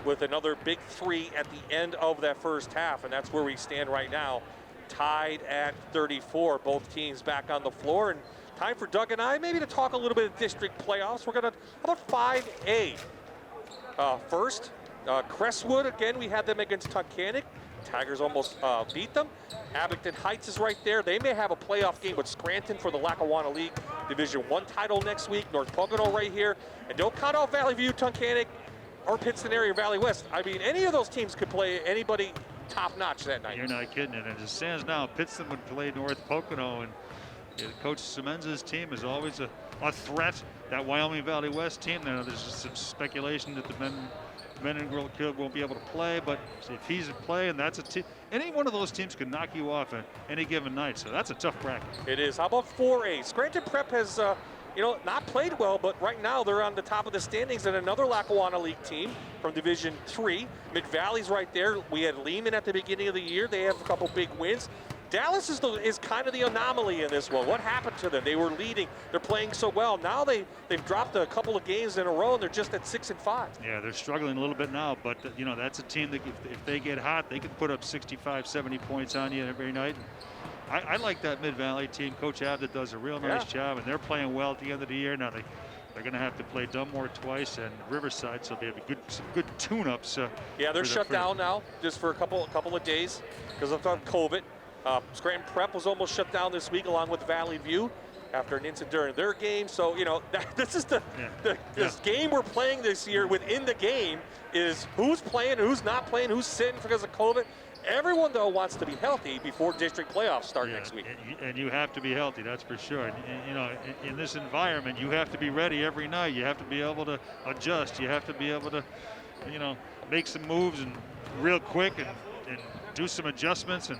with another big three at the end of that first half, and that's where we stand right now, tied at 34. Both teams back on the floor, and time for Doug and I maybe to talk a little bit of district playoffs. We're gonna, how about 5A? First, Crestwood, again, we had them against Tunkhannock. Tigers almost beat them. Abington Heights is right there. They may have a playoff game with Scranton for the Lackawanna League Division I title next week. North Pocono right here. And don't count out Valley View, Tunkhannock, or Pittston area, Valley West. I mean, any of those teams could play anybody top-notch that night. You're not kidding. And as it stands now, Pittston would play North Pocono, and Coach Semenza's team is always a threat. That Wyoming Valley West team, there's just some speculation that the men and girl kid won't be able to play, but if he's in play, and that's a team, any one of those teams can knock you off at any given night, so that's a tough bracket. It is. How about 4A? Scranton Prep has, not played well, but right now they're on the top of the standings, and another Lackawanna League team from Division III. Mid-Valley's right there. We had Lehman at the beginning of the year. They have a couple big wins. Dallas is kind of the anomaly in this one. What happened to them? They were leading. They're playing so well. Now they've dropped a couple of games in a row, and they're just at 6-5. Yeah, they're struggling a little bit now, but that's a team that if they get hot, they can put up 65, 70 points on you every night. I like that Mid-Valley team. Coach Abda does a real nice job, and they're playing well at the end of the year. Now they're going to have to play Dunmore twice and Riverside, so they have some good tune-ups. Yeah, they're shut down now just for a couple of days because of COVID. Scranton Prep was almost shut down this week along with Valley View after an incident during their game. So, this is this game we're playing this year. Within the game is who's playing, who's not playing, who's sitting because of COVID. Everyone, though, wants to be healthy before district playoffs start next week. And you have to be healthy, that's for sure. And, in this environment, you have to be ready every night. You have to be able to adjust. You have to be able to, make some moves and real quick and do some adjustments.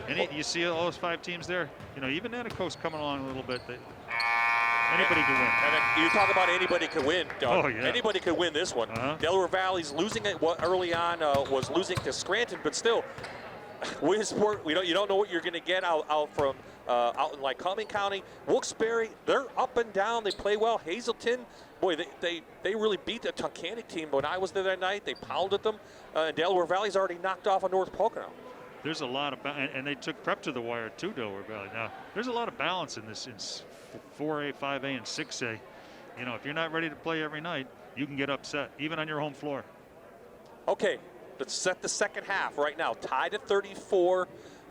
And you see all those 5 teams there. Even Antico's coming along a little bit. Anybody can win. And you talk about anybody can win, Doug. Oh, yeah. Anybody could win this one. Delaware Valley's losing it early on, was losing to Scranton, but still, Williamsport, you don't know what you're going to get out in Lycoming County. Wilkes-Barre, they're up and down. They play well. Hazelton, boy, they really beat the Tunkhannock team. When I was there that night, they pounded them. And Delaware Valley's already knocked off of North Pocono. There's a lot of and they took Prep to the wire too, Delaware Valley. Now there's a lot of balance in this in 4A, 5A, and 6A. If you're not ready to play every night, you can get upset even on your home floor. Okay, let's set the second half right now. Tied at 34.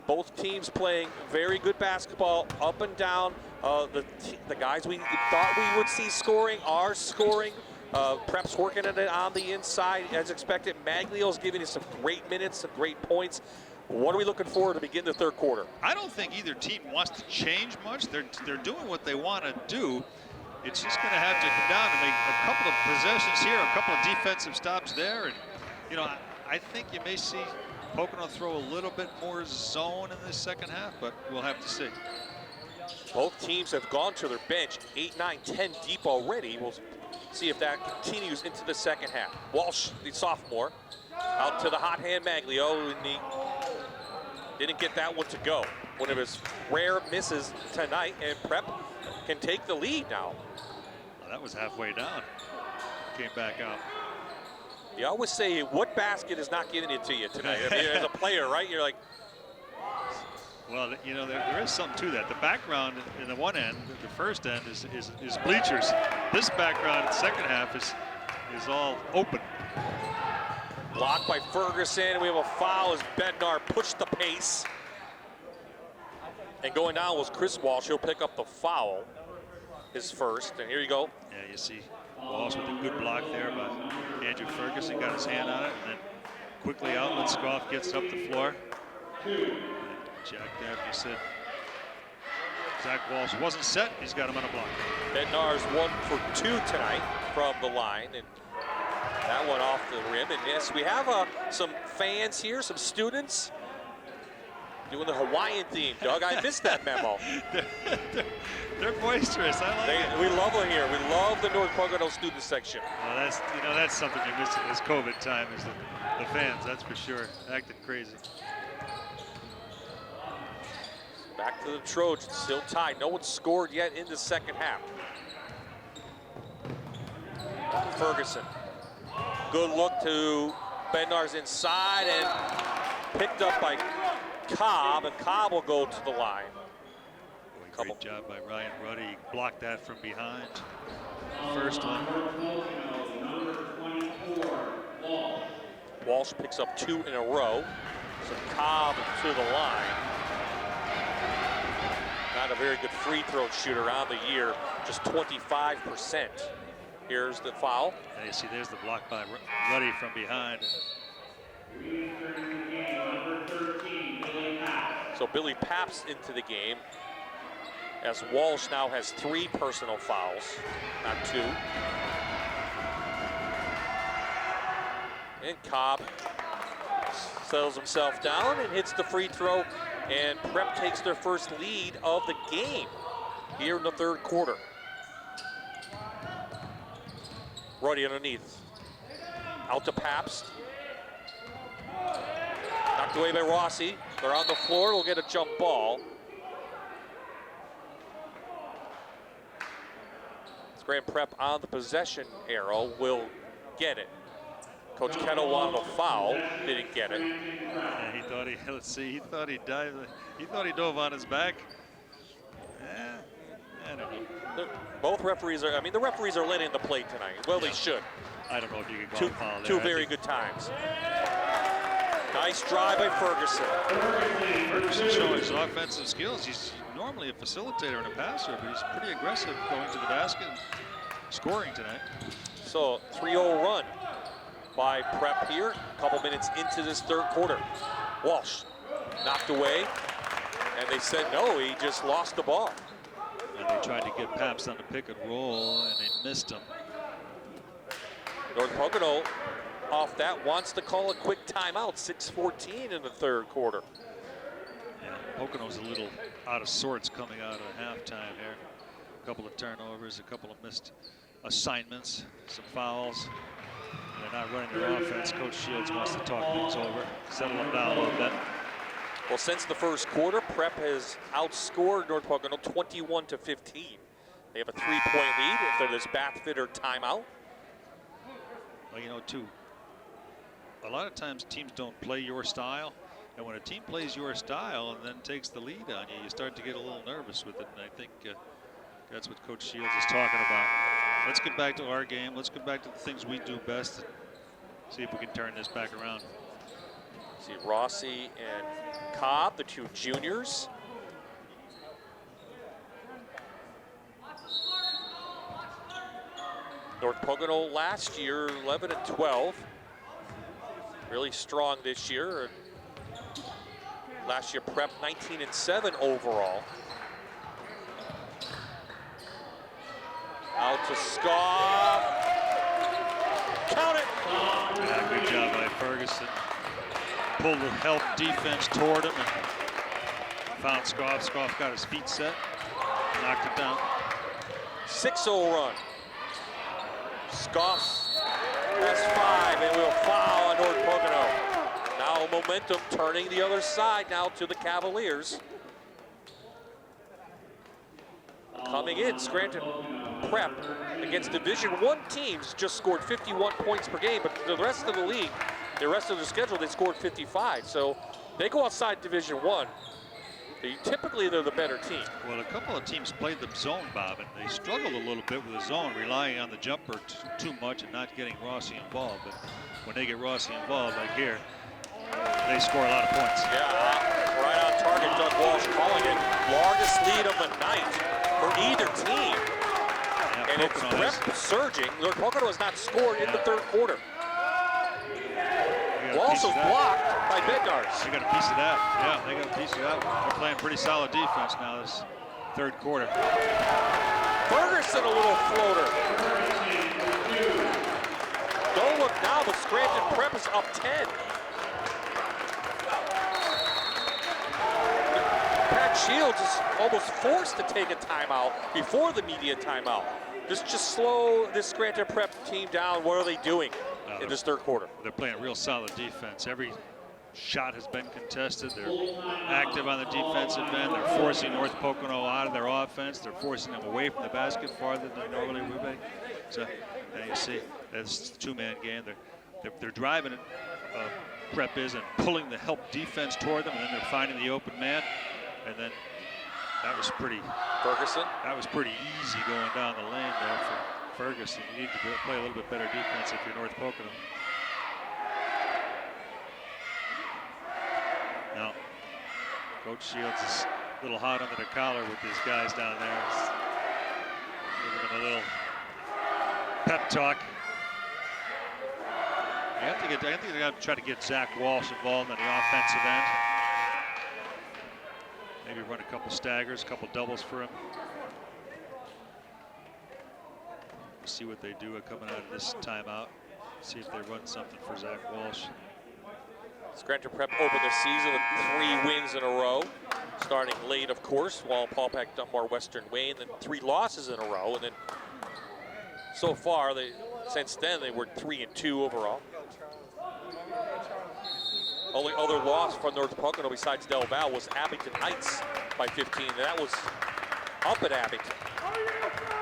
Both teams playing very good basketball, up and down. The guys we thought we would see scoring are scoring. Prep's working it on the inside as expected. Maglio's giving us some great minutes, some great points. What are we looking for to begin the third quarter? I don't think either team wants to change much. They're doing what they want to do. It's just going to have to come down to make a couple of possessions here, a couple of defensive stops there. And, I think you may see Pocono throw a little bit more zone in this second half, but we'll have to see. Both teams have gone to their bench 8, 9, 10 deep already. We'll see if that continues into the second half. Walsh, the sophomore, out to the hot hand Maglio, and he didn't get that one to go. One of his rare misses tonight, and Prep can take the lead now. Well, that was halfway down. Came back out. You always say, what basket is not giving it to you tonight? I mean, as a player, right? You're like... Well, there is something to that. The background in the one end, the first end, is bleachers. This background in the second half is all open. Blocked by Ferguson. We have a foul as Bednar pushed the pace. And going down was Chris Walsh. He'll pick up the foul, his first. And here you go. Yeah, you see Walsh with a good block there by Andrew Ferguson. Got his hand on it. And then quickly out. Litzkoff gets up the floor. Jack there, you said. Zach Walsh wasn't set. He's got him on a block. Bednar's 1 for 2 tonight from the line, and that one off the rim. And yes, we have some fans here, some students doing the Hawaiian theme. Doug, I missed that memo. They're boisterous. I like it. We love it here. We love the North Pocono student section. Well, that's something you're missing this COVID time is the fans. That's for sure. Acting crazy. Back to the Trojans, still tied. No one scored yet in the second half. Ferguson. Good look to Bednar's inside and picked up by Cobb, and Cobb will go to the line. Great job by Ryan Ruddy. He blocked that from behind. First one. Walsh picks up 2 in a row. So Cobb to the line. Not a very good free throw shooter on the year, just 25%. Here's the foul. Yeah, you see, there's the block by Ruddy from behind. So Billy Paps into the game, as Walsh now has 3 personal fouls, not 2. And Cobb settles himself down and hits the free throw, and Prep takes their first lead of the game here in the third quarter. Ruddy underneath. Out to Paps. Knocked away by Rossi. They're on the floor. We'll get a jump ball. Scranton Prep on the possession arrow will get it. Coach Kettle wanted a foul, didn't get it. Yeah, he thought he thought he dived. He thought he dove on his back. I don't know. Both referees are, the referees are letting the play tonight. Well, they should. I don't know if you can call a foul there. Two very good times. Nice drive by Ferguson. Ferguson showing his offensive skills. He's normally a facilitator and a passer, but he's pretty aggressive going to the basket and scoring tonight. So 3-0 run by Prep here, a couple minutes into this third quarter. Walsh knocked away, and they said no, he just lost the ball. And they tried to get Paps on the pick and roll, and they missed him. North Pocono off that wants to call a quick timeout. 6:14 in the third quarter. Yeah, Pocono's a little out of sorts coming out of halftime here. A couple of turnovers, a couple of missed assignments, some fouls. They're not running their offense. Coach Shields wants to talk things over, settle them down a little bit. Well, since the first quarter, Prep has outscored North Pocono 21-15. They have a 3-point lead if they're this bath-fit or timeout. Well, you know, too, a lot of times teams don't play your style, and when a team plays your style and then takes the lead on you, you start to get a little nervous with it, and I think that's what Coach Shields is talking about. Let's get back to our game. Let's get back to the things we do best and see if we can turn this back around. See Rossi and Cobb, the two juniors. North Pocono last year, 11-12. Really strong this year. Last year, Prep 19-7 overall. Out to Scoff. Count it! Yeah, good job by Ferguson. Pulled the help defense toward him and found Scoff. Scoff got his feet set, knocked it down. 6-0 run. Scoff has 5 and will foul on North Pocono. Now momentum turning the other side now to the Cavaliers. Coming in, Scranton Prep against Division I teams just scored 51 points per game, but the rest of the league, the rest of the schedule, they scored 55. So they go outside Division I. Typically, they're the better team. Well, a couple of teams played them zone, Bob, and they struggled a little bit with the zone, relying on the jumper too much and not getting Rossi involved. But when they get Rossi involved, like here, they score a lot of points. Yeah, right on target. Doug Walsh calling it. Largest lead of the night for either team. Yeah, and it's Prep surging. North Pocono has not scored in the third quarter. Walsh was blocked by Bednar's. They got a piece of that. Yeah, they got a piece of that. They're playing pretty solid defense now. third quarter. Ferguson, a little floater. Don't look now, but Scranton Prep is up 10. Pat Shields is almost forced to take a timeout before the media timeout. Just slow this Scranton Prep team down. What are they doing in this third quarter? They're playing real solid defense. Every shot has been contested. They're active on the defensive end. They're forcing North Pocono out of their offense. They're forcing them away from the basket farther than they normally would be. So, and you see, that's a two-man game. They're driving it, Prep is, and pulling the help defense toward them, and then they're finding the open man. And then that was pretty. Ferguson. That was pretty easy going down the lane there for Ferguson. You need to play a little bit better defense if you're North Pocono. Now, Coach Shields is a little hot under the collar with these guys down there. He's giving them a little pep talk. I think they're going to try to get Zach Walsh involved on the offensive end. Maybe run a couple staggers, a couple doubles for him. See what they do coming out of this timeout. See if they run something for Zach Walsh. Scranton Prep opened the season with 3 wins in a row, starting late, of course, while Paul Peck, Dunbar, Western Wayne, then 3 losses in a row, and then so far, since then, they were 3-2 overall. Only other loss from North Pocono besides Del Val was Abington Heights by 15, and that was up at Abington.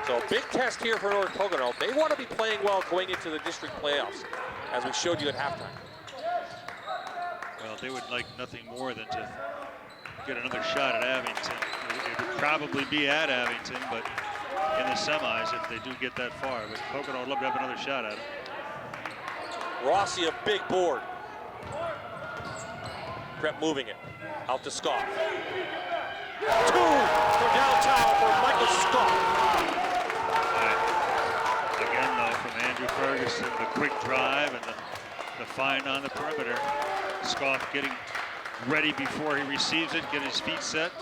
So a big test here for North Pocono. They want to be playing well going into the district playoffs, as we showed you at halftime. Well, they would like nothing more than to get another shot at Abington. It would probably be at Abington, but in the semis if they do get that far. But Pocono would love to have another shot at it. Rossi, a big board. Prep moving it out to Scoff. 2 from downtown for Michael Scoff. Again, though, from Andrew Ferguson, the quick drive and the find on the perimeter. Scoff getting ready before he receives it, getting his feet set,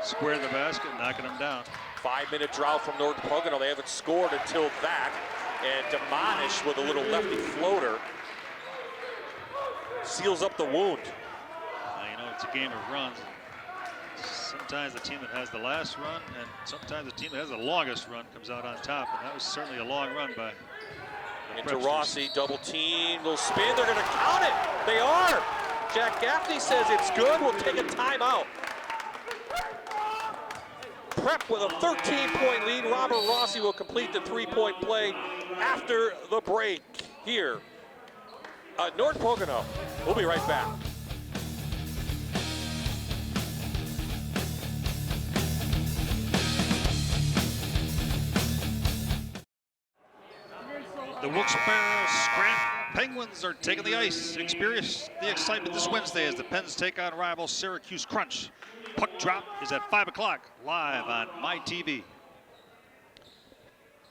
square the basket, knocking him down. 5-minute drought from North Pocono. They haven't scored until that. And Demonish with a little lefty floater seals up the wound. You know, it's a game of runs. Sometimes the team that has the last run and sometimes the team that has the longest run comes out on top. And that was certainly a long run by into Rossi, double team, little spin, they're gonna count it. They are. Jack Gaffney says it's good, we'll take a timeout. Prep with a 13-point lead. Robert Rossi will complete the 3-point play after the break here at North Pocono. We'll be right back. The Wilkes-Barre Scranton Penguins are taking the ice. Experience the excitement this Wednesday as the Pens take on rival Syracuse Crunch. Puck drop is at 5 o'clock, live on MyTV.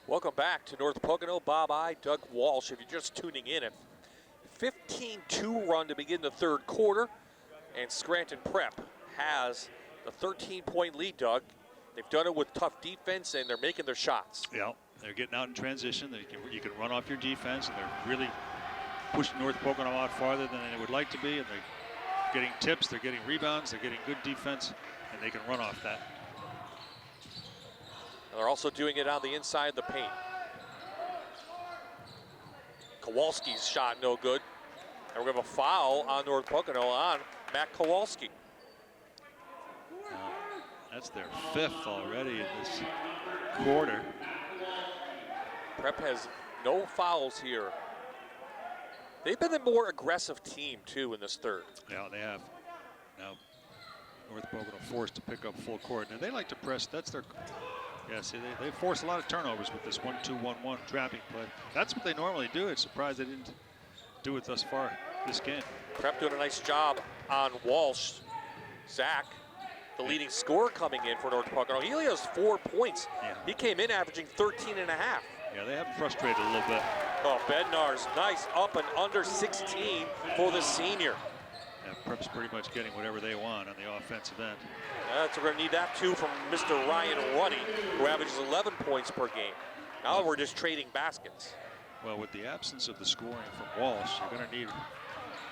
Welcome back to North Pocono. Bob I, Doug Walsh. If you're just tuning in, a 15-2 run to begin the third quarter, and Scranton Prep has the 13-point lead, Doug. They've done it with tough defense, and they're making their shots. Yeah, they're getting out in transition. You can run off your defense, and they're really pushing North Pocono out farther than they would like to be, and they're getting tips, they're getting rebounds, they're getting good defense, and they can run off that. And they're also doing it on the inside of the paint. Kowalski's shot no good. And we're going to have a foul on North Pocono on Matt Kowalski. That's their 5th already in this quarter. Prep has no fouls here. They've been the more aggressive team, too, in this third. Yeah, they have. Now, North Pocono forced to pick up full court. And they like to press. That's their... Yeah, see, they force a lot of turnovers with this 1-2-1-1 trapping play. That's what they normally do. It's surprised they didn't do it thus far this game. Prep doing a nice job on Walsh. Zach, the leading scorer coming in for North Pocono. He only has 4 points. Yeah. He came in averaging 13 and a half. Yeah, they have him frustrated a little bit. Oh, Bednar's nice up and under 16 for the senior. Yeah, Prep's pretty much getting whatever they want on the offensive end. So we're going to need that too from Mr. Ryan Ruddy, who averages 11 points per game. Now we're just trading baskets. Well, with the absence of the scoring from Walsh, you're going to need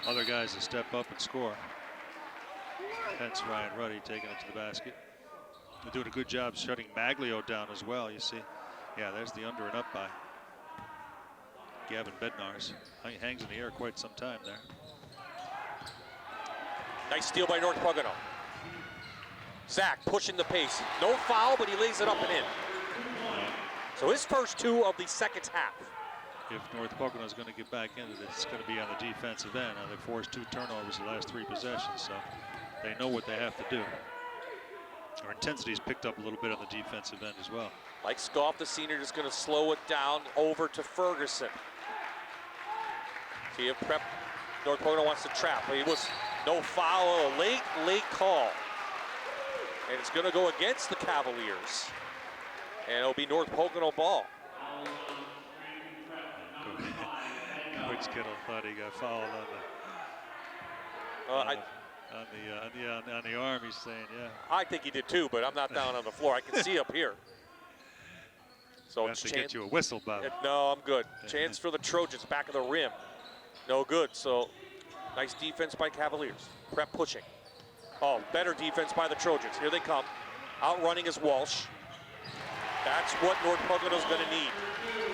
other guys to step up and score. Hence Ryan Ruddy taking it to the basket. They're doing a good job shutting Maglio down as well, you see. Yeah, there's the under and up by Gavin Bednarz. He hangs in the air quite some time there. Nice steal by North Pocono. Zach pushing the pace. No foul, but he lays it up and in. So his first 2 of the second half. If North Pocono is going to get back into this, it's going to be on the defensive end. Now they forced 2 turnovers the last 3 possessions, so they know what they have to do. Our intensity's picked up a little bit on the defensive end as well. Mike Scoff, the senior, is going to slow it down over to Ferguson. See if North Pocono wants to trap. But it was no foul, a late call. And it's going to go against the Cavaliers. And it'll be North Pocono ball. Coach Kittle thought he got fouled on the arm. He's saying, yeah. I think he did too, but I'm not down on the floor. I can see up here. So Has to get you a whistle, Bob. No, I'm good. Chance for the Trojans, back of the rim. No good. So nice defense by Cavaliers. Prep pushing. Oh, better defense by the Trojans. Here they come. Outrunning is Walsh. That's what North Pocono's going to need.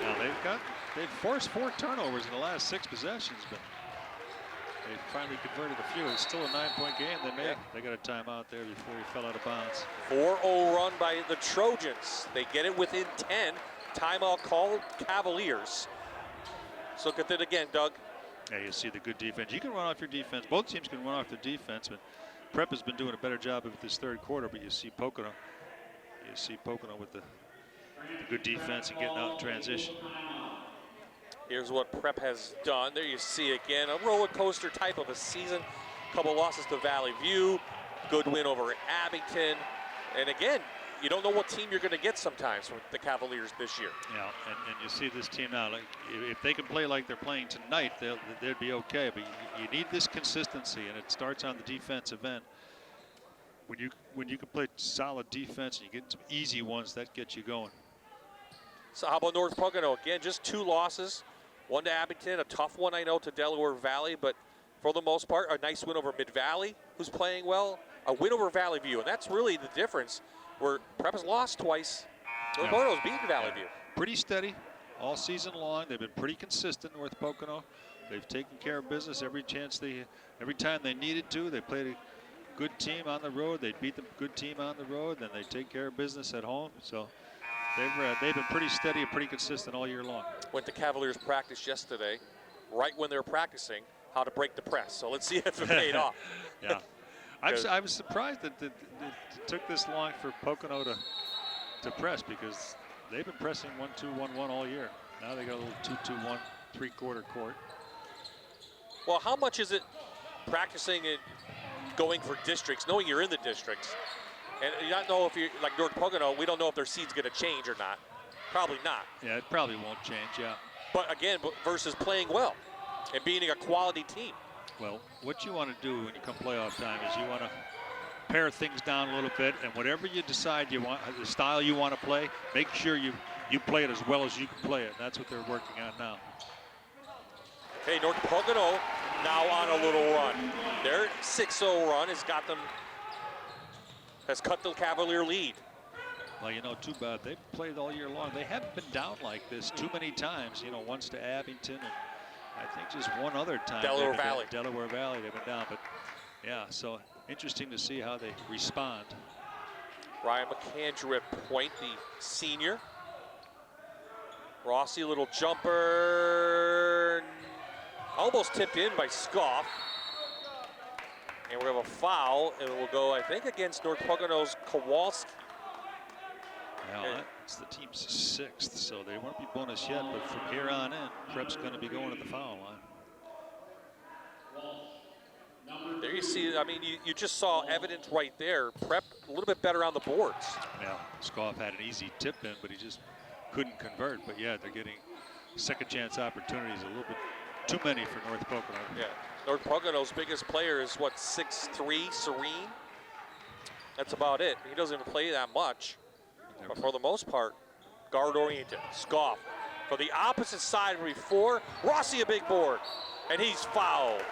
Now they've forced 4 turnovers in the last 6 possessions, but they finally converted a few. It's still a 9-point game. They got a timeout there before he fell out of bounds. 4-0 run by the Trojans. They get it within 10. Timeout called Cavaliers. Let's look at it again, Doug. Yeah, you see the good defense. You can run off your defense. Both teams can run off their defense, but Prep has been doing a better job of it this 3rd quarter. But you see Pocono with the good defense and getting out in transition. Here's what Prep has done. There you see again, a roller coaster type of a season. Couple losses to Valley View, good win over Abington. And again, you don't know what team you're going to get sometimes with the Cavaliers this year. Yeah, and you see this team now, like, if they can play like they're playing tonight, they'd be okay. But you need this consistency, and it starts on the defensive end. When you can play solid defense and you get some easy ones, that gets you going. So how about North Pocono? Again, just 2 losses. 1 to Abington, a tough one, I know, to Delaware Valley, but for the most part, a nice win over Mid-Valley, who's playing well. A win over Valley View, and that's really the difference, where Prep has lost twice. North Pocono's beaten Valley View. Pretty steady all season long. They've been pretty consistent, North Pocono. They've taken care of business every time they needed to. They played a good team on the road. They beat the good team on the road, then they take care of business at home. So they've been pretty steady and pretty consistent all year long. Went to Cavaliers practice yesterday, right when they were practicing how to break the press. So let's see if it paid off. Yeah. I was surprised that it took this long for Pocono to press, because they've been pressing 1-2-1-1 all year. Now they got a little 2-2-1 3-quarter court. Well, how much is it practicing and going for districts, knowing you're in the districts, and you don't know if you're like North Pocono, we don't know if their seed's going to change or not. Probably not. Yeah, it probably won't change, yeah. But again, versus playing well and being a quality team. Well, what you want to do when you come playoff time is you want to pare things down a little bit, and whatever you decide you want, the style you want to play, make sure you play it as well as you can play it. That's what they're working on now. Hey, North Pocono now on a little run. Their 6-0 run has cut the Cavalier lead. Well, you know, too bad. They've played all year long. They haven't been down like this too many times. You know, once to Abington, and I think just one other time. Delaware Valley, they've been down. But, yeah, so interesting to see how they respond. Ryan McAndrew at point, the senior. Rossi, little jumper. Almost tipped in by Scoff. And we have a foul, and it will go, I think, against North Pocono's Kowalski. Well, that's the team's 6th, so they won't be bonus yet, but from here on in, Prep's going to be going to the foul line. There you see, I mean, you just saw evidence right there. Prep a little bit better on the boards. Yeah, Scoff had an easy tip in, but he just couldn't convert. But yeah, they're getting second chance opportunities, a little bit too many for North Pocono. Yeah. North Pocono's biggest player is, what, 6'3", Serene? That's about it. He doesn't even play that much. But for the most part, guard-oriented. Scoff. For the opposite side before, Rossi a big board, and he's fouled.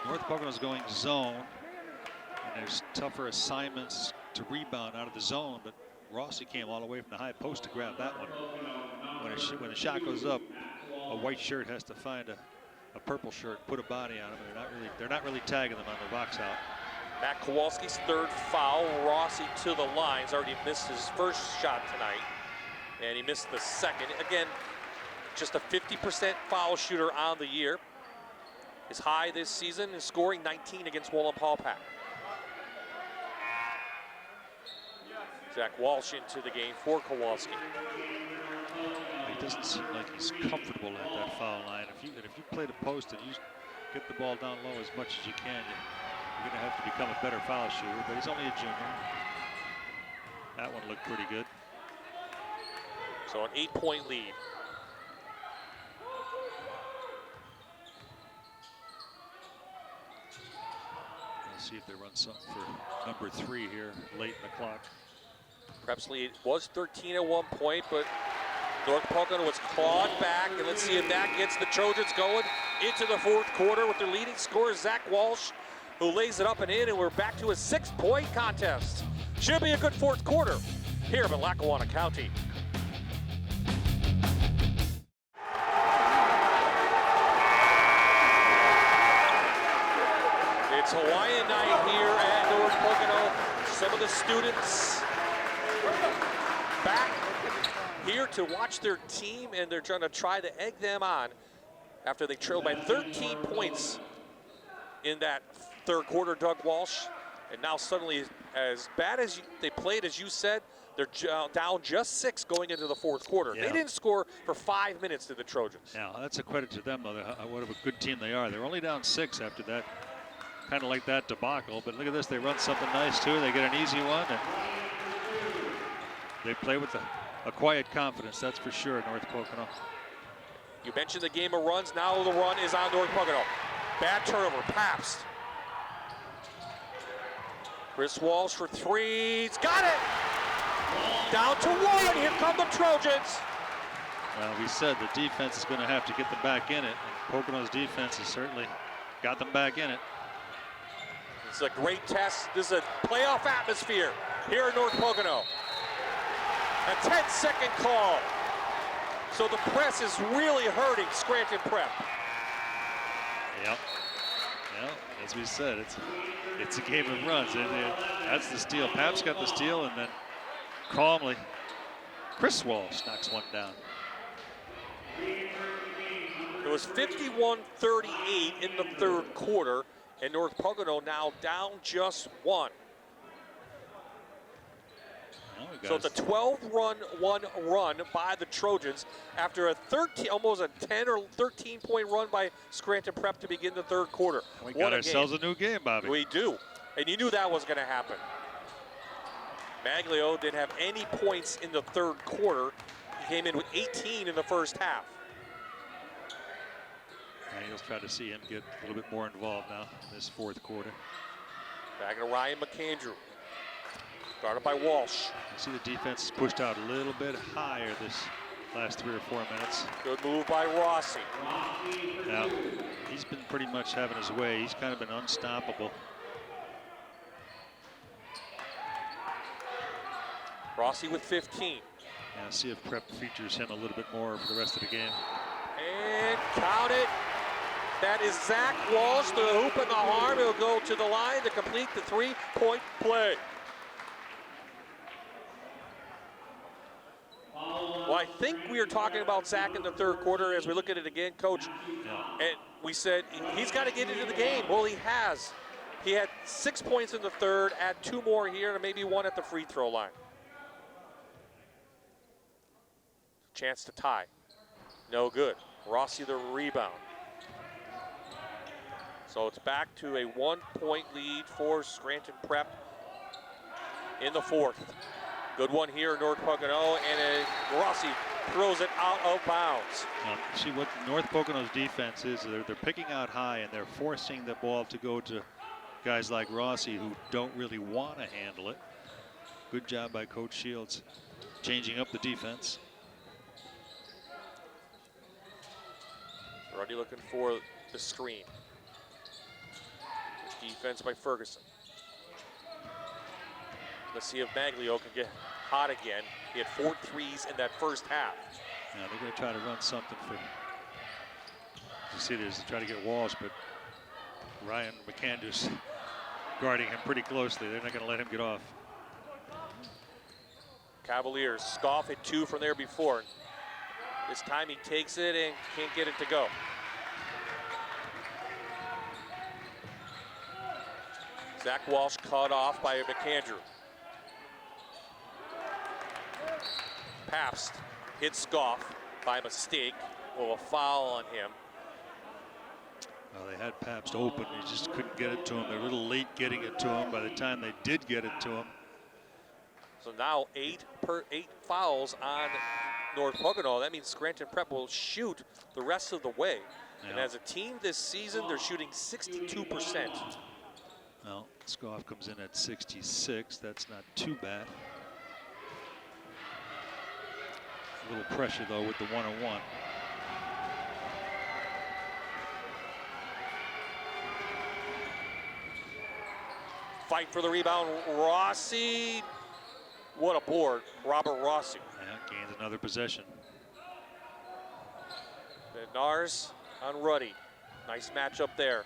North Pocono's going zone, and there's tougher assignments to rebound out of the zone, but Rossi came all the way from the high post to grab that one. When a shot goes up, a white shirt has to find a purple shirt, put a body on him. They're not really tagging them on the box out. Matt Kowalski's third foul. Rossi to the line. He's already missed his first shot tonight, and he missed the second. Again, just a 50% foul shooter on the year. His high this season is scoring 19 against Wallenpaupack. Zach Walsh into the game for Kowalski. He doesn't seem like he's comfortable at that foul line. If you play the post and you get the ball down low as much as you can, you're going to have to become a better foul shooter, but he's only a junior. That one looked pretty good. So an 8-point lead. We'll see if they run something for number 3 here late in the clock. Prep's lead was 13 at one point, but North Pocono was clawed back, and let's see if that gets the Trojans going into the fourth quarter with their leading scorer, Zach Walsh, who lays it up and in, and we're back to a 6-point contest. Should be a good fourth quarter here in Lackawanna County. It's Hawaiian night here at North Pocono. Some of the students back here to watch their team, and they're trying to egg them on after they trailed by 13 points in that third quarter, Doug Walsh. And now suddenly, as bad as they played, as you said, they're down just 6 going into the fourth quarter. Yeah. They didn't score for 5 minutes to the Trojans. Yeah, that's a credit to them, though. What a good team they are. They're only down 6 after that, kind of like that debacle. But look at this, they run something nice, too. They get an easy one, and they play with a quiet confidence, that's for sure, North Pocono. You mentioned the game of runs. Now the run is on North Pocono. Bad turnover, Pabst. Chris Walsh for 3. He's got it! Down to 1. Here come the Trojans. Well, we said the defense is going to have to get them back in it. And Pocono's defense has certainly got them back in it. This is a great test. This is a playoff atmosphere here in North Pocono. A 10-second call. So the press is really hurting Scranton Prep. Yep. Well, as we said, it's a game of runs. That's the steal. Pabst got the steal, and then calmly, Chris Walsh knocks one down. It was 51-38 in the third quarter, and North Pocono now down just 1. So it's a 12-run run by the Trojans after a almost a 10 or 13-point run by Scranton Prep to begin the third quarter. We got ourselves a new game, Bobby. We do, and you knew that was going to happen. Maglio didn't have any points in the third quarter. He came in with 18 in the first half. And you'll try to see him get a little bit more involved now in this fourth quarter. Back to Ryan McAndrew. Guarded by Walsh. You see the defense is pushed out a little bit higher this last 3 or 4 minutes. Good move by Rossi. Now, he's been pretty much having his way. He's kind of been unstoppable. Rossi with 15. Now, see if Prep features him a little bit more for the rest of the game. And count it. That is Zach Walsh, the hoop and the arm. He'll go to the line to complete the 3-point play. Well, I think we were talking about Zach in the third quarter as we look at it again, Coach. Yeah. And we said he's got to get into the game. Well, he has. He had 6 points in the third, add 2 more here, and maybe 1 at the free throw line. Chance to tie. No good. Rossi the rebound. So it's back to a 1-point lead for Scranton Prep in the fourth. Good one here, North Pocono, and Rossi throws it out of bounds. See what North Pocono's defense is. They're picking out high, and they're forcing the ball to go to guys like Rossi who don't really want to handle it. Good job by Coach Shields changing up the defense. Already looking for the screen. Defense by Ferguson. Let's see if Maglio can get hot again. He had 4 threes in that first half. Yeah, they're going to try to run something for. You see, there's to try to get Walsh, but Ryan McCandus guarding him pretty closely. They're not going to let him get off. Cavaliers, Scoff hit 2 from there before. This time he takes it and can't get it to go. Zach Walsh cut off by McAndrew. Pabst hit Scoff by mistake. Well, a foul on him. Well, they had Pabst open. They just couldn't get it to him. They're a little late getting it to him. By the time they did get it to him. So now 8 fouls on North Pocono. That means Scranton Prep will shoot the rest of the way. Yeah. And as a team this season, they're shooting 62%. Well, Scoff comes in at 66. That's not too bad. A little pressure, though, with the 1-on-1. Fight for the rebound, Rossi. What a board, Robert Rossi. Yeah, gains another possession. Bednars on Ruddy. Nice matchup there.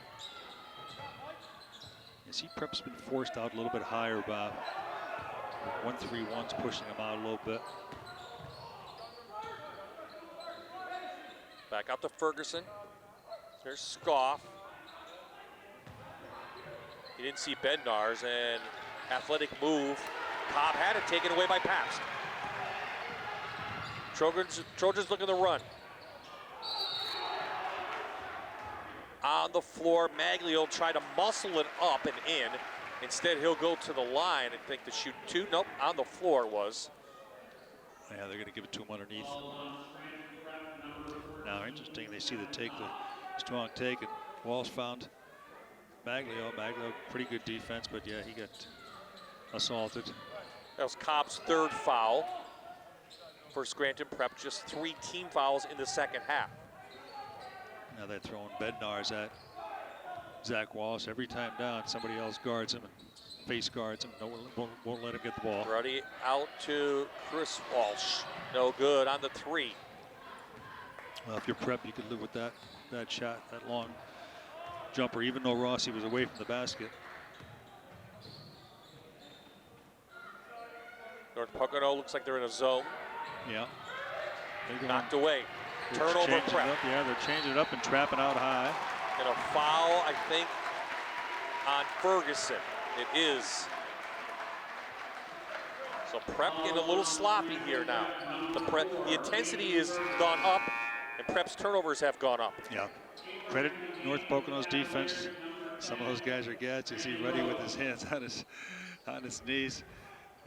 You see, Prep's been forced out a little bit higher, Bob. 1-3-1's pushing him out a little bit. Back out to Ferguson. There's Scoff. He didn't see Bednars, and athletic move. Cobb had it taken away by Pabst. Trojans looking to run. On the floor, Maglio tried to muscle it up and in. Instead, he'll go to the line and think to shoot 2. Nope, on the floor it was. Yeah, they're going to give it to him underneath. Now, interesting, they see the take, the strong take, and Walsh found Maglio. Maglio, pretty good defense, but yeah, he got assaulted. That was Cobb's 3rd foul for Scranton Prep. Just 3 team fouls in the second half. Now they're throwing Bednars at Zach Walsh. Every time down, somebody else guards him and face guards him. Won't let him get the ball. Ruddy out to Chris Walsh. No good on the 3. Well, if you're Prep, you could live with that shot, that long jumper, even though Rossi was away from the basket. North Pocono looks like they're in a zone. Yeah. Knocked away. Turnover Prep. Yeah, they're changing it up and trapping out high. And a foul, I think, on Ferguson. It is. So Prep getting a little sloppy here now. The intensity has gone up, and Prep's turnovers have gone up. Yeah. Credit North Pocono's defense. Some of those guys are gads. You see Ruddy with his hands on his knees.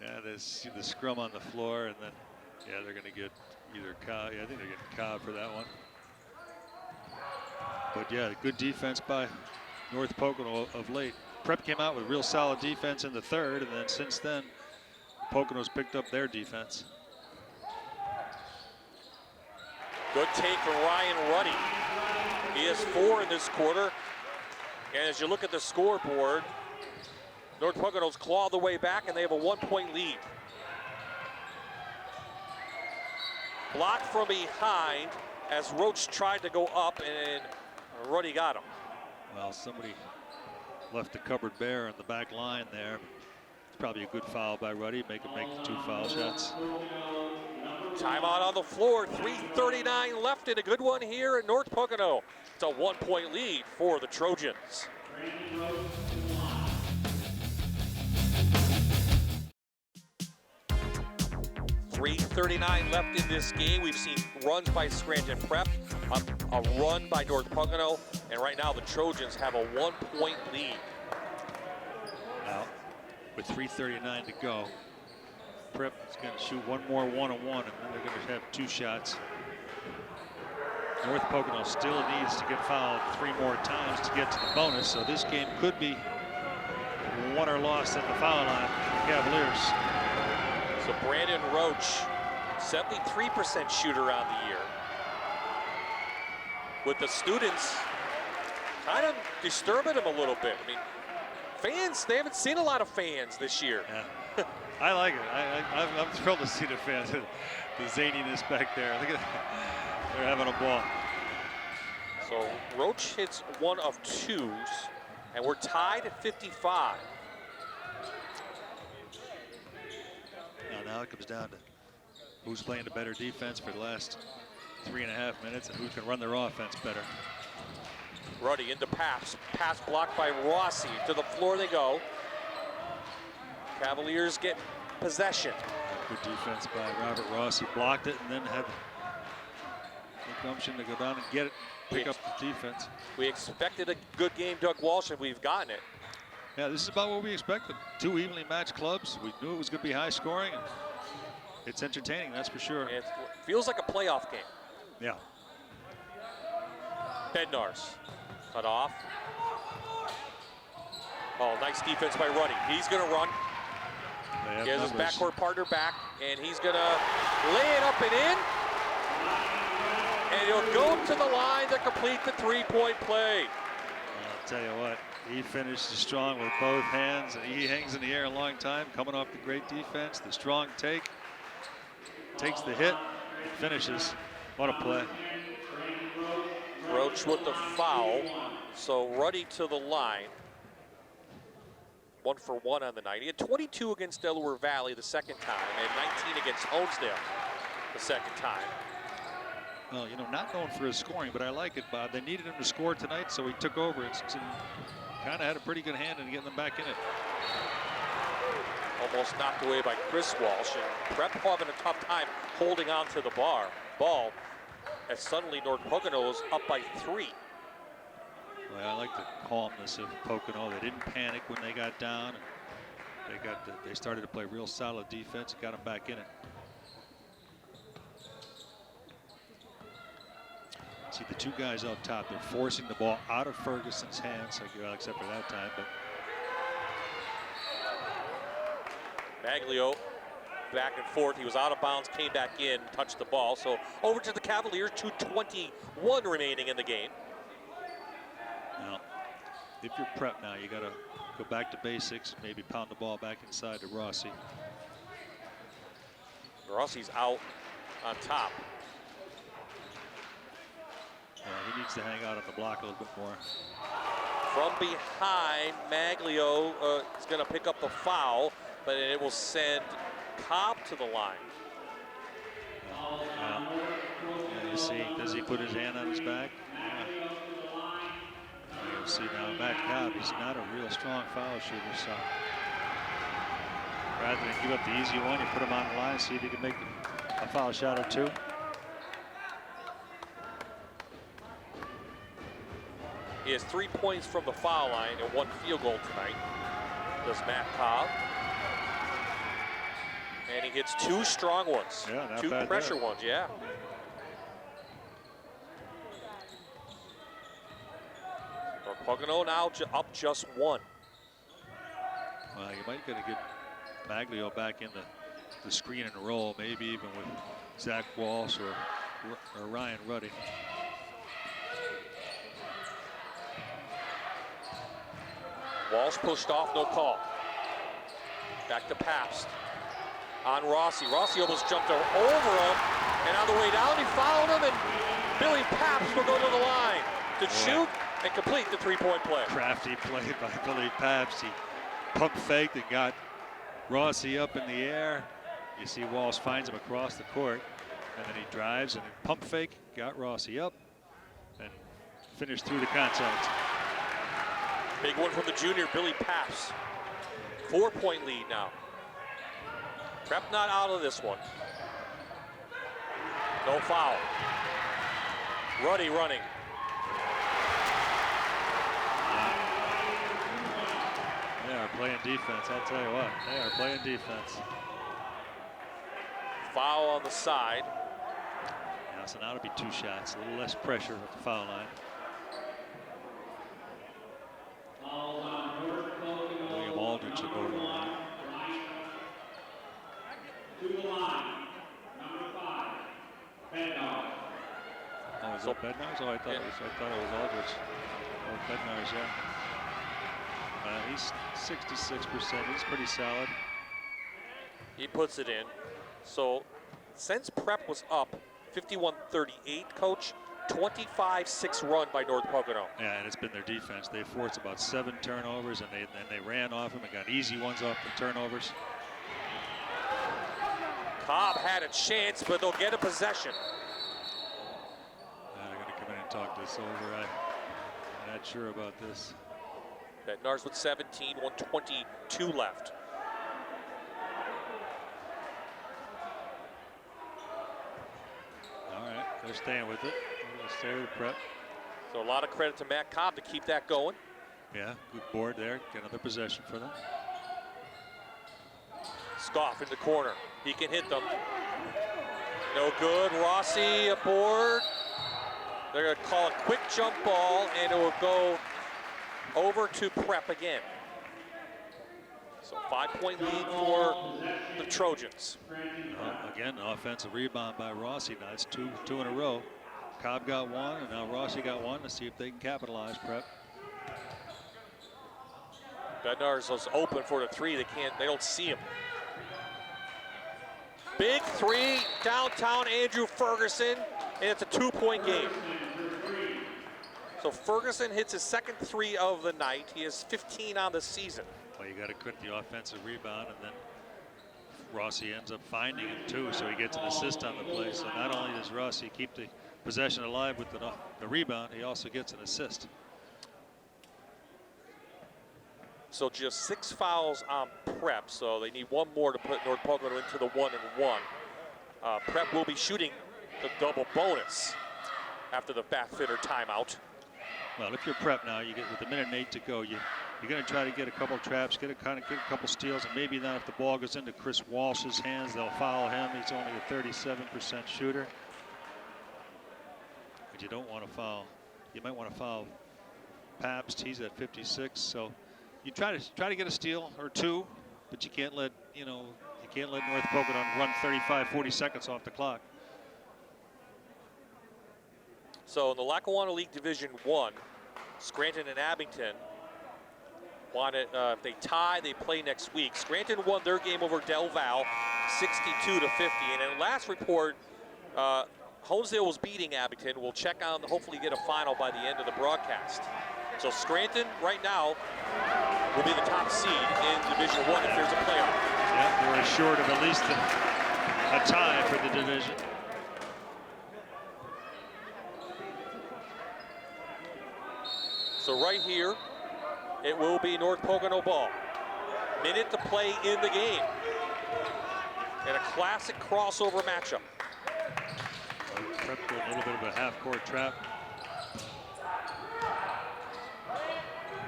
Yeah, the scrum on the floor, and then yeah, they're going to get either Cobb. Yeah, I think they're getting Cobb for that one. But yeah, good defense by North Pocono of late. Prep came out with real solid defense in the 3rd, and then since then, Pocono's picked up their defense. Good take from Ryan Ruddy. He has 4 in this quarter. And as you look at the scoreboard, North Pocono's clawed the way back, and they have a 1-point lead. Blocked from behind as Roach tried to go up, and Ruddy got him. Well, somebody left the cupboard bare on the back line there. It's probably a good foul by Ruddy. Make him make the 2 foul shots. Timeout on the floor. 3:39 left, and a good one here at North Pocono. It's a 1-point lead for the Trojans. 3:39 left in this game. We've seen runs by Scranton Prep, a run by North Pocono, and right now the Trojans have a 1-point lead. Now, with 3:39 to go, Prep is going to shoot one more one-on-one, and then they're going to have 2 shots. North Pocono still needs to get fouled 3 more times to get to the bonus, so this game could be won or lost at the foul line for the Cavaliers. So Brandon Roach, 73% shooter on the year. With the students kind of disturbing him a little bit. I mean, fans, they haven't seen a lot of fans this year. Yeah. I like it. I'm thrilled to see the fans, the zaniness back there. Look at that. They're having a ball. So Roach hits 1 of 2s, and we're tied at 55. Now it comes down to who's playing the better defense for the last 3.5 minutes and who can run their offense better. Ruddy into pass. Pass blocked by Rossi. To the floor they go. Cavaliers get possession. Good defense by Robert Rossi. Blocked it and then had the gumption to go down and get it, pick up the defense. We expected a good game, Doug Walsh, and we've gotten it. Yeah, this is about what we expected. 2 evenly matched clubs. We knew it was going to be high scoring. And it's entertaining, that's for sure. It feels like a playoff game. Yeah. Bednarz cut off. Oh, nice defense by Ruddy. He's going to run. He has his backcourt partner back, and he's going to lay it up and in. And he'll go to the line to complete the 3-point play. I'll tell you what, he finishes strong with both hands, and he hangs in the air a long time, coming off the great defense, the strong take, takes the hit, and finishes. What a play. Roach with the foul, so Ruddy to the line. 1 for 1 on the night. He had 22 against Delaware Valley the second time, and 19 against Honesdale the second time. Well, you know, not known for his scoring, but I like it, Bob. They needed him to score tonight, so he took over. It's kind of had a pretty good hand in getting them back in it. Almost knocked away by Chris Walsh, and Prep having a tough time holding on to the ball, as suddenly North Pocono is up by 3. Well, I like the calmness of Pocono. They didn't panic when they got down. And they started to play real solid defense and got them back in it. See the 2 guys up top. They're forcing the ball out of Ferguson's hands, except for that time. But Maglio back and forth. He was out of bounds, came back in, touched the ball. So over to the Cavaliers, 2:21 remaining in the game. Now, if you're Prep now, you got to go back to basics, maybe pound the ball back inside to Rossi. Rossi's out on top. He needs to hang out on the block a little bit more. From behind, Maglio is going to pick up the foul, but it will send Cobb to the line. You see, does he put his hand on his back? Yeah. You'll see now, Matt Cobb, he's not a real strong foul shooter, so rather than give up the easy one, you put him on the line, see if he can make a foul shot or 2. He has 3 points from the foul line and 1 field goal tonight. Does Matt Cobb. And he hits 2 strong ones. Yeah, not 2 bad pressure there. ones, yeah. Pocono now up just 1. Well, you might get to get Maglio back in the screen and roll, maybe even with Zach Walsh or Ryan Ruddy. Walsh pushed off, no call. Back to Pabst. On Rossi. Rossi almost jumped over him, and on the way down, he fouled him, and Billy Pabst will go to the line to shoot and complete the 3-point play. Crafty play by Billy Pabst. He pump faked and got Rossi up in the air. You see Walsh finds him across the court, and then he drives and pump fake, got Rossi up, and finished through the contact. Big one from the junior, Billy Pabst. 4-point lead now. Prep not out of this one. No foul. Ruddy running. They are playing defense, I'll tell you what. They are playing defense. foul on the side. Yeah, so now it'll be 2 shots, a little less pressure at the foul line. William Aldridge will go to the line. To the line, number 5, Bednar. Oh, is that Bednar's? Oh, I thought it was Aldridge. Oh, Bednar's, yeah. He's 66%. He's pretty solid. He puts it in. So since Prep was up 51-38, Coach, 25-6 run by North Pocono. Yeah, and it's been their defense. They forced about 7 turnovers, and they ran off him and got easy ones off the turnovers. Cobb had a chance, but they'll get a possession. They're going to come in and talk this over. I'm not sure about this. Bednar's with 17, 122 left. All right, they're staying with it. They're going to stay with Prep. So a lot of credit to Matt Cobb to keep that going. Yeah, good board there. Get another possession for them. Scoff in the corner. He can hit them. No good. Rossi aboard. They're going to call a quick jump ball, and it will go over to Prep again. So 5-point lead for the Trojans. Again, offensive rebound by Rossi. Now it's two in a row. Cobb got one, and now Rossi got one. Let's see if they can capitalize, Prep. Bednar's was open for the 3. They don't see him. Big 3, downtown Andrew Ferguson, and it's a 2-point game. So Ferguson hits his second 3 of the night. He has 15 on the season. Well, you got to quit the offensive rebound, and then Rossi ends up finding him too, so he gets an assist on the play. So not only does Rossi keep the possession alive with the rebound, he also gets an assist. So just 6 fouls on Prep, so they need one more to put North Pocono into the 1-1. Prep will be shooting the double bonus after the back fitter timeout. Well, if you're Prep now, you get with 1:08 to go, you're going to try to get a couple of traps, get a couple steals, and maybe not if the ball goes into Chris Walsh's hands, they'll foul him. He's only a 37% shooter. But you don't want to foul. You might want to foul Pabst. He's at 56, so you try to get a steal or 2, but you can't let North Pocono run 35, 40 seconds off the clock. So in the Lackawanna League Division 1, Scranton and Abington wanted, if they tie, they play next week. Scranton won their game over Del Val 62-50. And in last report, Honesdale was beating Abington. We'll check on, hopefully get a final by the end of the broadcast. So Scranton right now will be the top seed in Division 1 if there's a playoff. Yeah, they're assured of at least a tie for the division. So right here, it will be North Pocono ball. Minute to play in the game. And a classic crossover matchup. Prep a little bit of a half-court trap.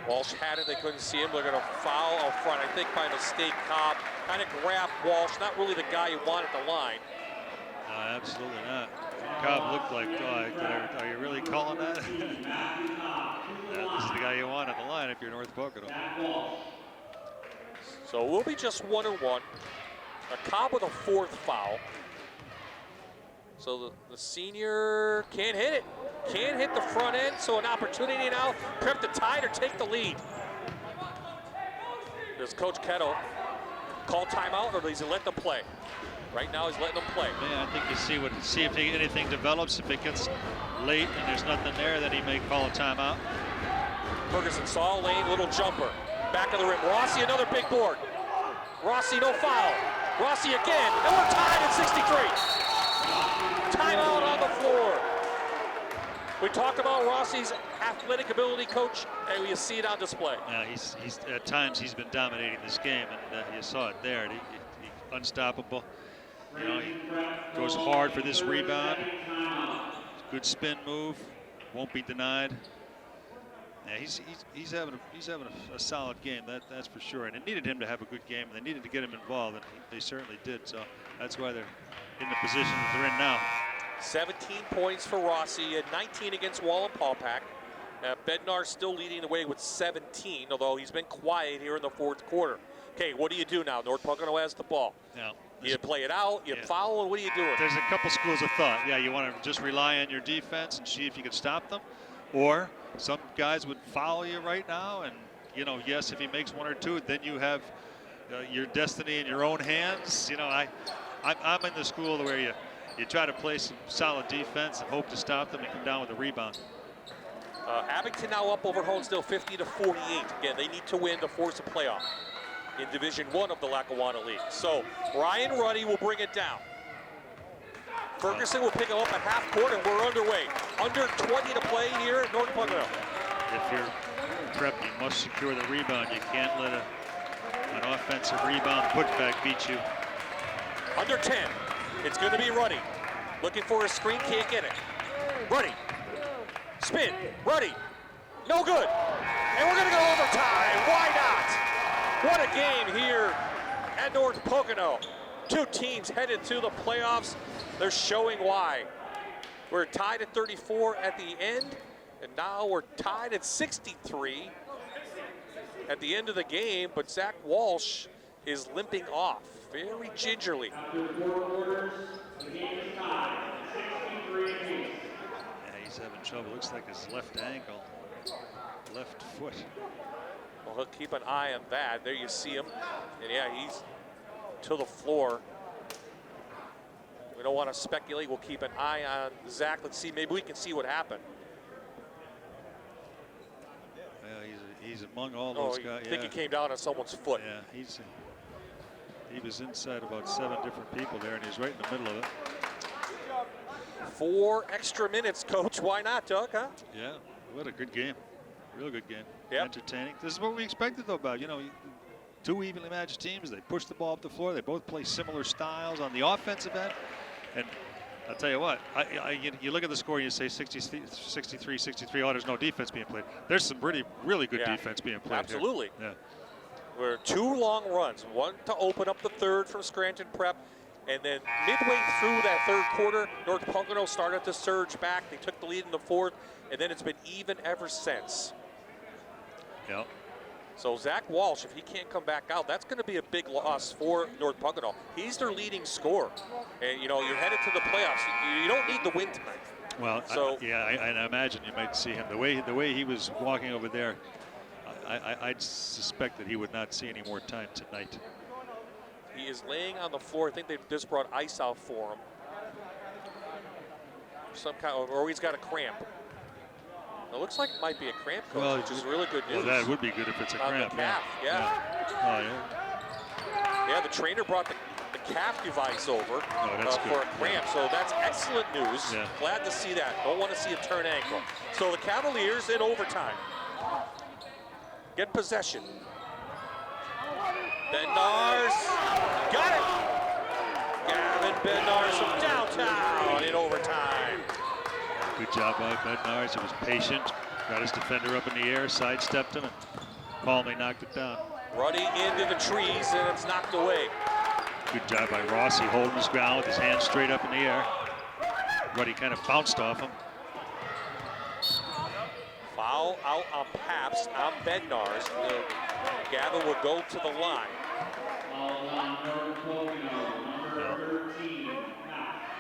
Walsh had it, they couldn't see him. They're going to foul out front. I think by mistake, Cobb kind of grabbed Walsh. Not really the guy you want at the line. No, absolutely not. Cobb looked like, are you really calling that? This is the guy you want at the line if you're North Pocono. So we'll be just 1-1. A Cobb with a 4th foul. So the senior can't hit it. Can't hit the front end, so an opportunity now. Prep to tie it or take the lead. Does Coach Kettle call timeout, or does he let them play? Right now he's letting them play. Yeah, I think you see if anything develops. If it gets late and there's nothing there, then he may call a timeout. Ferguson saw a lane, little jumper. Back of the rim. Rossi, another big board. Rossi, no foul. Rossi again, and we're tied at 63. Timeout on the floor. We talk about Rossi's athletic ability, Coach, and we see it on display. Yeah, he's at times he's been dominating this game, and you saw it there. He unstoppable. You know, he goes hard for this rebound. Good spin move, won't be denied. Yeah, he's having a solid game. That's for sure. And it needed him to have a good game, and they needed to get him involved, and they certainly did. So that's why they're in the position that they're in now. 17 points for Rossi and 19 against Wallenpaupack. Bednar still leading the way with 17, although he's been quiet here in the fourth quarter. Okay, what do you do now? North Pocono has the ball. Now, You play it out, you foul, what are you doing? there's a couple schools of thought. Yeah, you want to just rely on your defense and see if you can stop them. Or some guys would foul you right now, and, you know, yes, if he makes one or two, then you have your destiny in your own hands. You know, I'm in the school where you try to play some solid defense and hope to stop them and come down with a rebound. Abington now up over Honesdale 50-48. Again, they need to win to force a playoff in Division I of the Lackawanna League. So Ryan Ruddy will bring it down. Ferguson will pick him up at half court, and we're underway. Under 20 to play here at North Pocono. If you're Prep, you must secure the rebound. You can't let an offensive rebound putback beat you. Under 10. It's going to be Ruddy. Looking for a screen, can't get it. Ruddy. Spin. Ruddy. No good. And we're going to go overtime. Why not? What a game here at North Pocono. Two teams headed to the playoffs. They're showing why. We're tied at 34 at the end, and now we're tied at 63 at the end of the game, but Zach Walsh is limping off very gingerly. After 4 quarters, the game is tied, 63 apiece. Yeah, he's having trouble. Looks like his left ankle, left foot. Well, he'll keep an eye on that. There you see him. And yeah, he's to the floor. We don't want to speculate. We'll keep an eye on Zach. Let's see. Maybe we can see what happened. Yeah, he's among all those guys. I think he came down on someone's foot. Yeah, he was inside about 7 different people there, and he's right in the middle of it. 4 extra minutes, Coach. Why not, Doug, huh? Yeah, what a good game. Real good game. Yep. Entertaining. This is what we expected, though, about, you know, 2 evenly matched teams. They push the ball up the floor. They both play similar styles on the offensive end. And I'll tell you what, you look at the score and you say 63, 63. Oh, there's no defense being played. There's some really good defense being played. Absolutely. Here. We're 2 long runs. One to open up the third from Scranton Prep. And then midway through that third quarter, North Pocono started to surge back. They took the lead in the fourth, and then it's been even ever since. Yep. So Zach Walsh, if he can't come back out, that's going to be a big loss for North Pocono. He's their leading scorer. And, you know, you're headed to the playoffs. You don't need the win tonight. Well, so I imagine you might see him. The way he was walking over there, I'd suspect that he would not see any more time tonight. He is laying on the floor. I think they've just brought ice out for him. Some kind of, or he's got a cramp. It looks like it might be a cramp, Coach, which is really good news. Well, that would be good if it's a cramp. The calf, yeah. Oh, yeah. Yeah, the trainer brought the calf device over for a cramp, so that's excellent news. Yeah. Glad to see that. Don't want to see a turn ankle. So the Cavaliers in overtime get possession. Bednars got it. Gavin Bednars from downtown in overtime. Good job by Bednars. He was patient, got his defender up in the air, sidestepped him, and calmly knocked it down. Ruddy into the trees, and it's knocked away. Good job by Rossi holding his ground with his hands straight up in the air. Ruddy kind of bounced off him. Foul out on Paps on Bednars. Gavin will go to the line.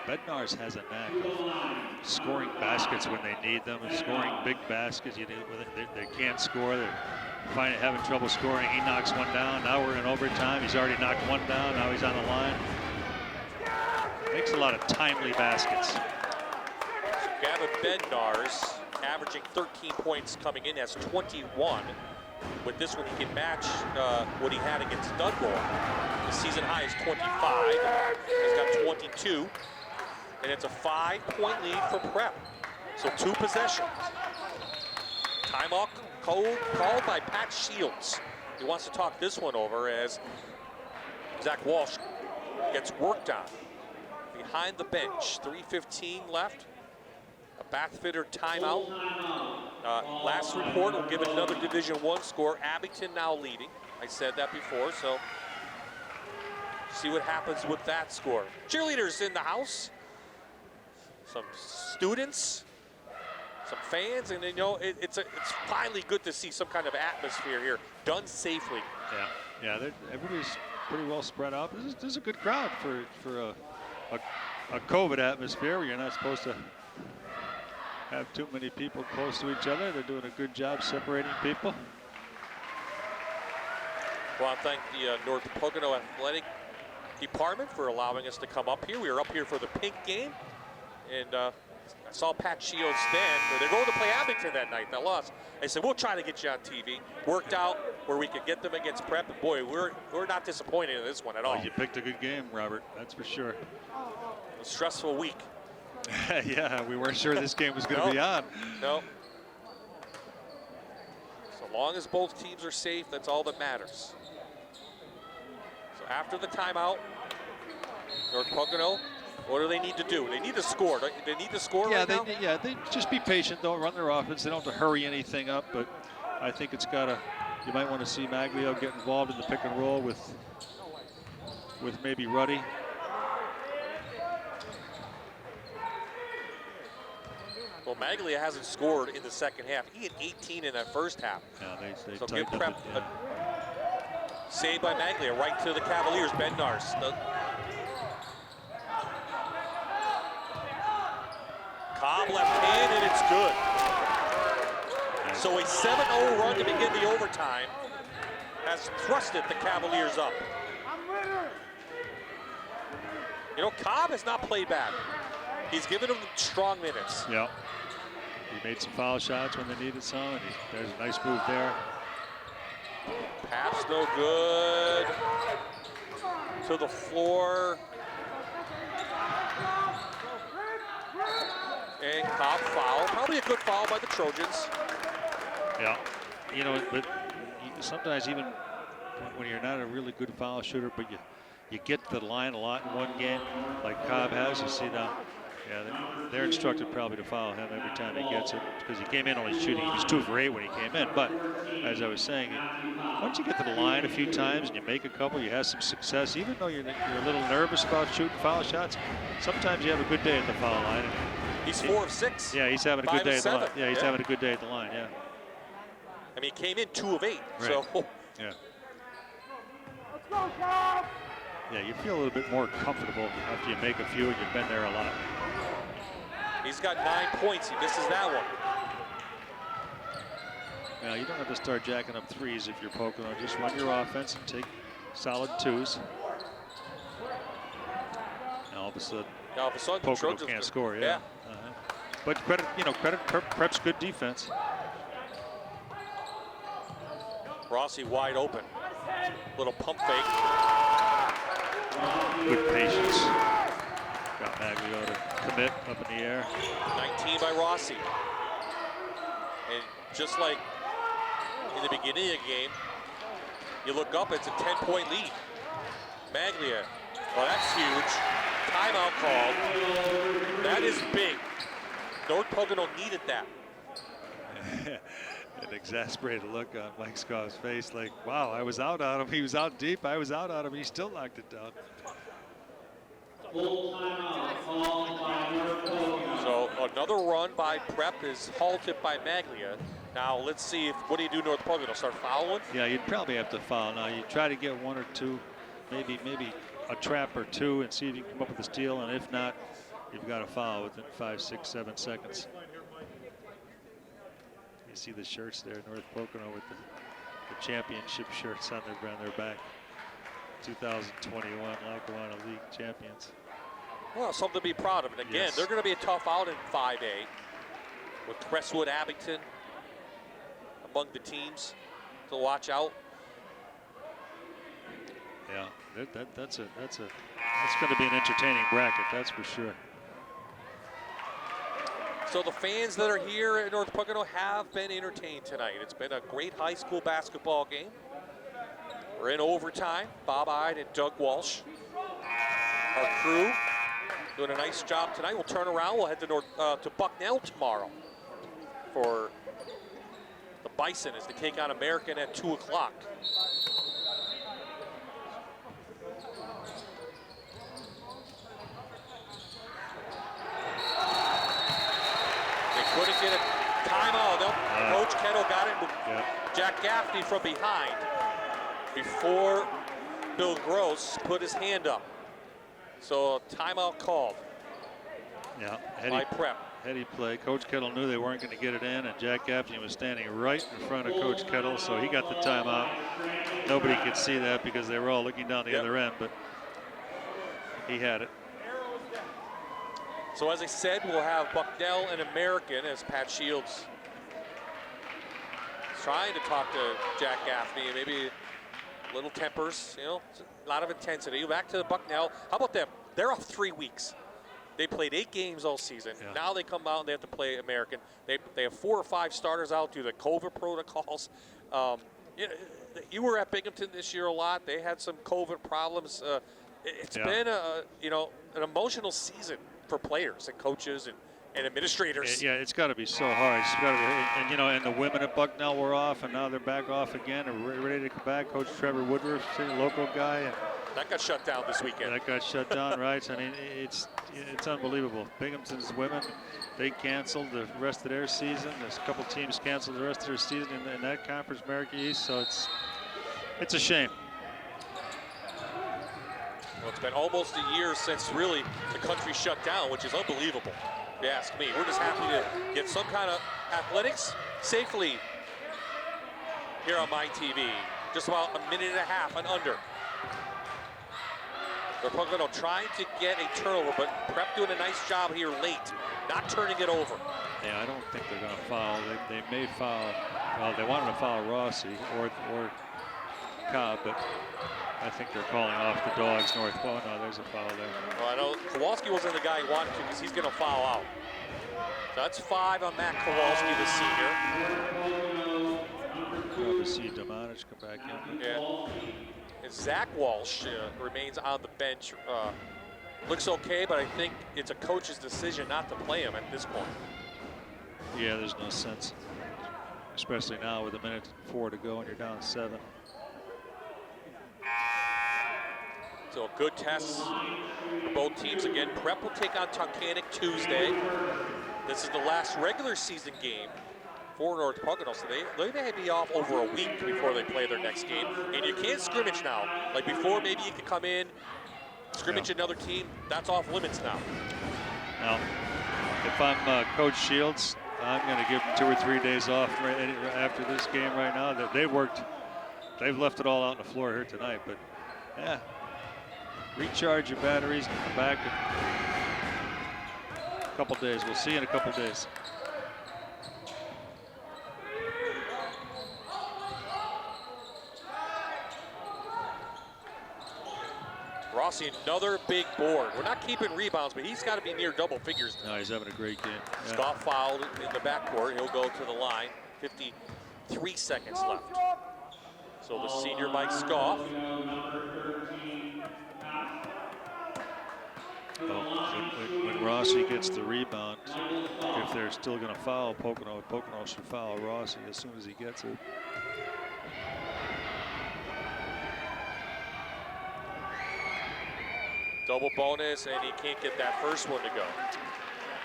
Bednars has a knack of scoring baskets when they need them, and scoring big baskets. They can't score. They're having trouble scoring. He knocks one down. Now we're in overtime. He's already knocked one down. Now he's on the line. Makes a lot of timely baskets. Gavin Bednars averaging 13 points coming in, has 21. With this one, he can match what he had against Dunmore. The season high is 25. He's got 22. And it's a 5-point lead for Prep. So 2 possessions. Timeout called by Pat Shields. He wants to talk this one over as Zach Walsh gets worked on. Behind the bench, 3:15 left. A backfitter timeout. Last report will give it another Division I score. Abington now leading. I said that before, so See what happens with that score. Cheerleaders in the house. Some students, some fans, and it's finally good to see some kind of atmosphere here, done safely. Yeah, everybody's pretty well spread out. This is a good crowd for a COVID atmosphere where you're not supposed to have too many people close to each other. They're doing a good job separating people. Well, I thank the North Pocono Athletic Department for allowing us to come up here. We were up here for the pink game, and I saw Pat Shields stand. They're going to play Abington that night. They lost. I said, we'll try to get you on TV. Worked out where we could get them against Prep, and boy, we're not disappointed in this one at all. You picked a good game, Robert. That's for sure. A stressful week. Yeah, we weren't sure this game was going to be on. No. So long as both teams are safe, that's all that matters. So after the timeout, North Pocono, what do they need to do? They need to score. They need to score right now? They just be patient. Don't run their offense. They don't have to hurry anything up, but I think it's got to, you might want to see Maglio get involved in the pick and roll with maybe Ruddy. Well, Maglia hasn't scored in the second half. He had 18 in that first half. Yeah, they so give tightened Prep up a save by Maglia right to the Cavaliers. Bednars. Cobb left hand, and it's good. So a 7-0 run to begin the overtime has thrusted the Cavaliers up. You know, Cobb has not played bad. He's given them strong minutes. Yeah. He made some foul shots when they needed some, and there's a nice move there. Pass no good. To the floor. And Cobb foul. Probably a good foul by the Trojans. Yeah. You know, but sometimes even when you're not a really good foul shooter, but you get to the line a lot in one game, like Cobb has, you see now. Yeah, they're instructed probably to foul him every time he gets it because he came in only shooting. He was 2 for 8 when he came in. But as I was saying, once you get to the line a few times and you make a couple, you have some success. Even though you're a little nervous about shooting foul shots, sometimes you have a good day at the foul line. He's 4 of 6. Yeah, he's having a good day at the line. Yeah, he's having a good day at the line. Yeah. I mean, he came in 2 of 8. Right. So. Yeah. Yeah, you feel a little bit more comfortable after you make a few and you've been there a lot. He's got 9 points. He misses that one. Now, you don't have to start jacking up threes if you're Pocono. Just run your offense and take solid 2s. Now, all of a sudden, Pocono can't score. Yeah. But credit Prep's good defense. Rossi wide open. Little pump fake. Good patience. Got Maglio to commit up in the air. 19 by Rossi. And just like in the beginning of the game, you look up, it's a 10-point lead. Maglia, well, that's huge. Timeout called. That is big. North Pocono needed that. An exasperated look on Mike Scoff's face, like, wow, I was out on him. He was out deep. I was out on him. He still knocked it down. So another run by Prep is halted by Maglia. Now let's see what do you do North Pocono? Start fouling? Yeah, you'd probably have to foul. Now you try to get 1 or 2, maybe a trap or 2, and see if you can come up with a steal. And if not, you've got to foul within 5, 6, 7 seconds. You see the shirts there, North Pocono with the championship shirts on their back. 2021 Lackawanna League champions. Well, something to be proud of. And again, Yes. they're going to be a tough out in 5A with Crestwood, Abington among the teams to watch out. Yeah, that's going to be an entertaining bracket, that's for sure. So the fans that are here at North Pocono have been entertained tonight. It's been a great high school basketball game. We're in overtime. Bob Ide and Doug Walsh, our crew, doing a nice job tonight. We'll turn around. We'll head to Bucknell tomorrow for the Bison as they take on American at 2 o'clock. get a timeout. Nope. Coach Kettle got it. Yeah. Jack Gaffney from behind before Bill Gross put his hand up. So a timeout called by Prep. Heady play. Coach Kettle knew they weren't going to get it in, and Jack Gaffney was standing right in front of Coach Kettle, so he got the timeout. Nobody could see that because they were all looking down the other end, but he had it. So as I said, we'll have Bucknell and American as Pat Shields trying to talk to Jack Gaffney, maybe a little tempers, you know, a lot of intensity. Back to Bucknell. How about them? They're off 3 weeks. They played 8 games all season. Yeah. Now they come out and they have to play American. They have 4 or 5 starters out due to COVID protocols. You were at Binghamton this year a lot. They had some COVID problems. It's been an emotional season for players and coaches and administrators. Yeah, it's got to be so hard. It's gotta be, and the women at Bucknell were off, and now they're back off again and ready to come back. Coach Trevor Woodruff, local guy, and that got shut down this weekend. That got shut down, right? I mean, it's unbelievable. Binghamton's women, they canceled the rest of their season. There's a couple teams canceled the rest of their season in that conference, America East. So it's a shame. Well, it's been almost a year since really the country shut down, which is unbelievable, if you ask me. We're just happy to get some kind of athletics safely here on MyTV. Just about a minute and a half and under. They're Pocono trying to get a turnover, but Prep doing a nice job here late, not turning it over. Yeah, I don't think they're going to foul. They may foul. Well, they wanted to foul Rossi or Cobb, but I think they're calling off the Dogs North. Oh, no, there's a foul there. Well, I know Kowalski wasn't the guy he wanted to because he's going to foul out. So that's 5 on Matt Kowalski, the senior. Love to see Domanic come back in. Yeah. And Zach Walsh remains on the bench. Looks okay, but I think it's a coach's decision not to play him at this point. Yeah, there's no sense, especially now with 1:04 to go and you're down 7. So a good test for both teams again. Prep will take on Tunkhannock Tuesday. This is the last regular season game for North Pocono, so they may be off over a week before they play their next game. And you can't scrimmage now. Like before, maybe you could come in, scrimmage another team. That's off limits now. Now, if I'm Coach Shields, I'm going to give them 2 or 3 days off after this game right now. They've left it all out on the floor here tonight, but yeah. Recharge your batteries and come back in a couple days. We'll see you in a couple days. Rossi, another big board. We're not keeping rebounds, but he's got to be near double figures now. No, he's having a great game. Yeah. Scott fouled in the backcourt. He'll go to the line. 53 seconds left. So the senior Mike Scoff. Well, when Rossi gets the rebound, if they're still going to foul Pocono should foul Rossi as soon as he gets it. Double bonus, and he can't get that first one to go.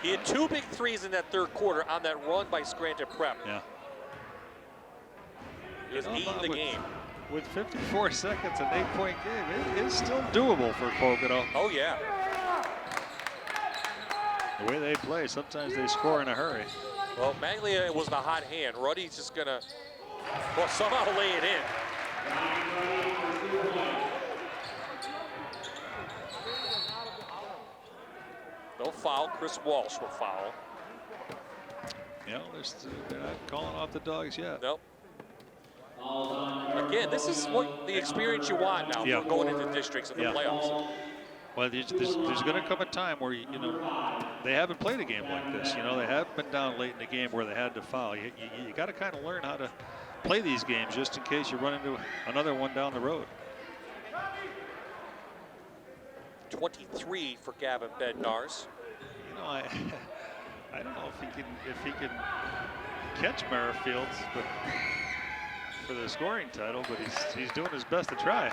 He had 2 big threes in that third quarter on that run by Scranton Prep. Yeah. He was eating the game. With 54 seconds, an 8-point game, it is still doable for Pocono. Oh, yeah. The way they play, sometimes they score in a hurry. Well, Maglia was the hot hand. Ruddy's just going to, well, somehow lay it in. No foul. Chris Walsh will foul. Yeah, they're not calling off the Dogs yet. Nope. Again, this is what the experience you want now for going into districts in the playoffs. Well, there's going to come a time where they haven't played a game like this. They haven't been down late in the game where they had to foul. You got to kind of learn how to play these games just in case you run into another one down the road. 23 for Gavin Bednars. I don't know if he can catch Merrifield, but for the scoring title, but he's doing his best to try.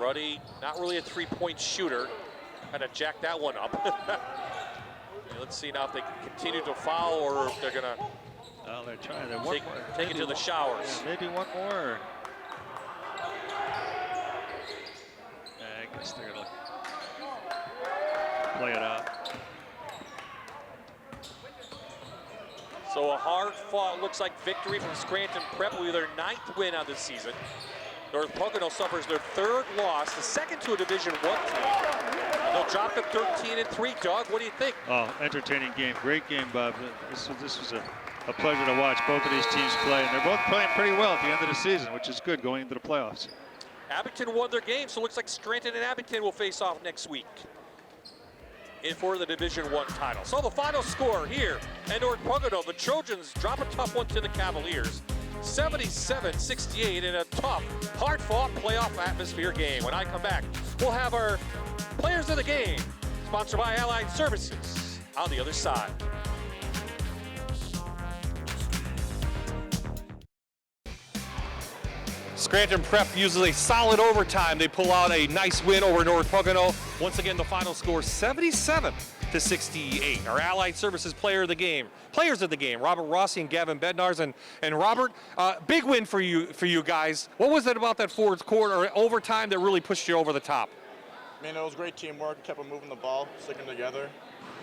Ruddy, not really a three-point shooter. Had to jack that one up. Let's see now if they can continue to foul or if they're going to Well, they're trying to take it to the showers. Yeah, maybe one more. I guess they're going to play it out. So a hard-fought, looks like victory from Scranton Prep will be their 9th win on this season. North Pocono suffers their 3rd loss, the second to a Division I team. They'll drop to 13-3. Doug, what do you think? Oh, entertaining game. Great game, Bob. This was a pleasure to watch both of these teams play, and they're both playing pretty well at the end of the season, which is good going into the playoffs. Abington won their game, so it looks like Scranton and Abington will face off next week in for the Division I title. So the final score here at North Pocono, the Trojans drop a tough one to the Cavaliers. 77-68 in a tough, hard-fought playoff atmosphere game. When I come back, we'll have our Players of the Game, sponsored by Allied Services, on the other side. Scranton Prep uses a solid overtime. They pull out a nice win over North Pocono. Once again, the final score 77-68. Our Allied Services Players of the Game, Robert Rossi and Gavin Bednars. And Robert, big win for you guys. What was it about that fourth quarter or overtime that really pushed you over the top? I mean, it was great teamwork. Kept them moving the ball, sticking together.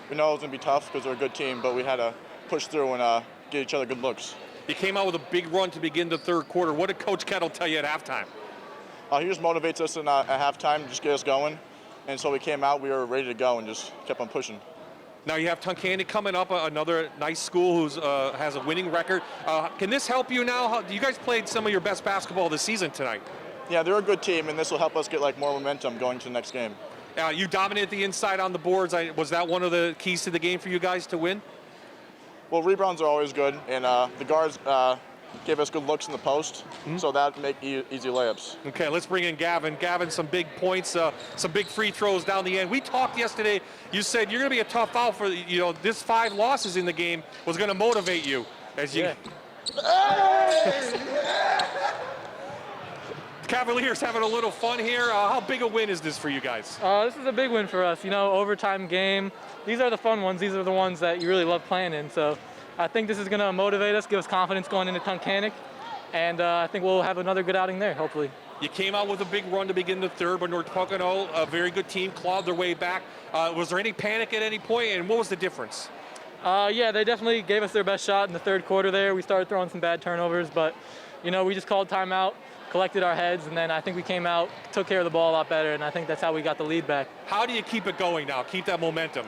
We know it was going to be tough because they're a good team, but we had to push through and get each other good looks. You came out with a big run to begin the third quarter. What did Coach Kettle tell you at halftime? He just motivates us at halftime, just get us going. And so we came out, we were ready to go and just kept on pushing. Now you have Tunkhannock coming up, another nice school who has a winning record. Can this help you now? You guys played some of your best basketball this season tonight. Yeah, they're a good team, and this will help us get more momentum going to the next game. You dominated the inside on the boards. Was that one of the keys to the game for you guys to win? Well, rebounds are always good, and the guards gave us good looks in the post, so that make easy layups. Okay, let's bring in Gavin. Gavin, some big points, some big free throws down the end. We talked yesterday. You said you're going to be a tough out for this 5 losses in the game was going to motivate you as you. Cavaliers having a little fun here. How big a win is this for you guys? This is a big win for us. Overtime game. These are the fun ones. These are the ones that you really love playing in. So I think this is going to motivate us, give us confidence going into Tunkhannock, and I think we'll have another good outing there, hopefully. You came out with a big run to begin the third, but North Pocono, a very good team, clawed their way back. Was there any panic at any point, and what was the difference? Yeah, they definitely gave us their best shot in the third quarter there. We started throwing some bad turnovers, but, we just called timeout, collected our heads, and then I think we came out, took care of the ball a lot better, and I think that's how we got the lead back. How do you keep it going now, keep that momentum?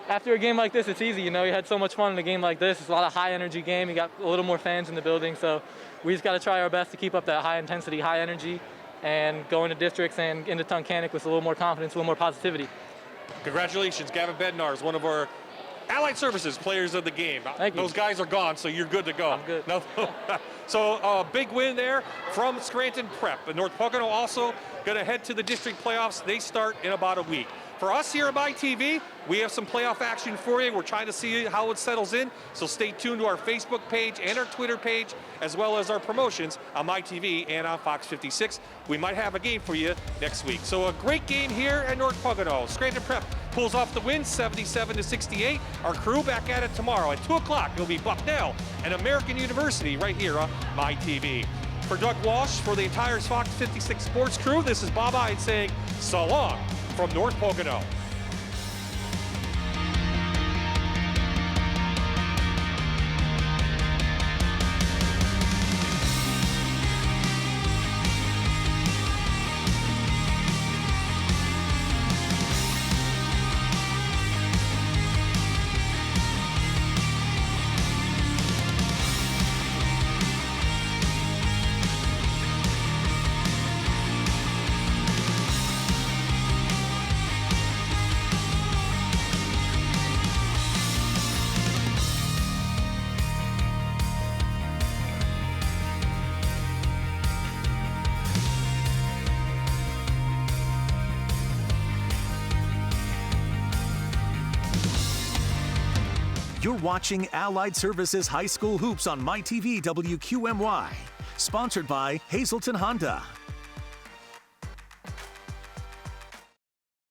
After a game like this, it's easy. You had so much fun in a game like this. It's a lot of high-energy game. You got a little more fans in the building, so we just got to try our best to keep up that high intensity, high energy, and go into districts and into Tunkhannock with a little more confidence, a little more positivity. Congratulations, Gavin Bednars, one of our Allied Services Players of the Game. Thank you. Those guys are gone, so you're good to go. I'm good. No. So big win there from Scranton Prep. But North Pocono also going to head to the district playoffs. They start in about a week. For us here at MyTV, we have some playoff action for you. We're trying to see how it settles in, so stay tuned to our Facebook page and our Twitter page, as well as our promotions on MyTV and on Fox 56. We might have a game for you next week. So a great game here at North Pocono. Scranton Prep pulls off the win, 77-68. Our crew back at it tomorrow at 2 o'clock. It'll be Bucknell and American University right here on MyTV. For Doug Walsh, for the entire Fox 56 sports crew, this is Bob Ide saying so long from North Pocono. You're watching Allied Services High School Hoops on MyTV WQMY. Sponsored by Hazleton Honda.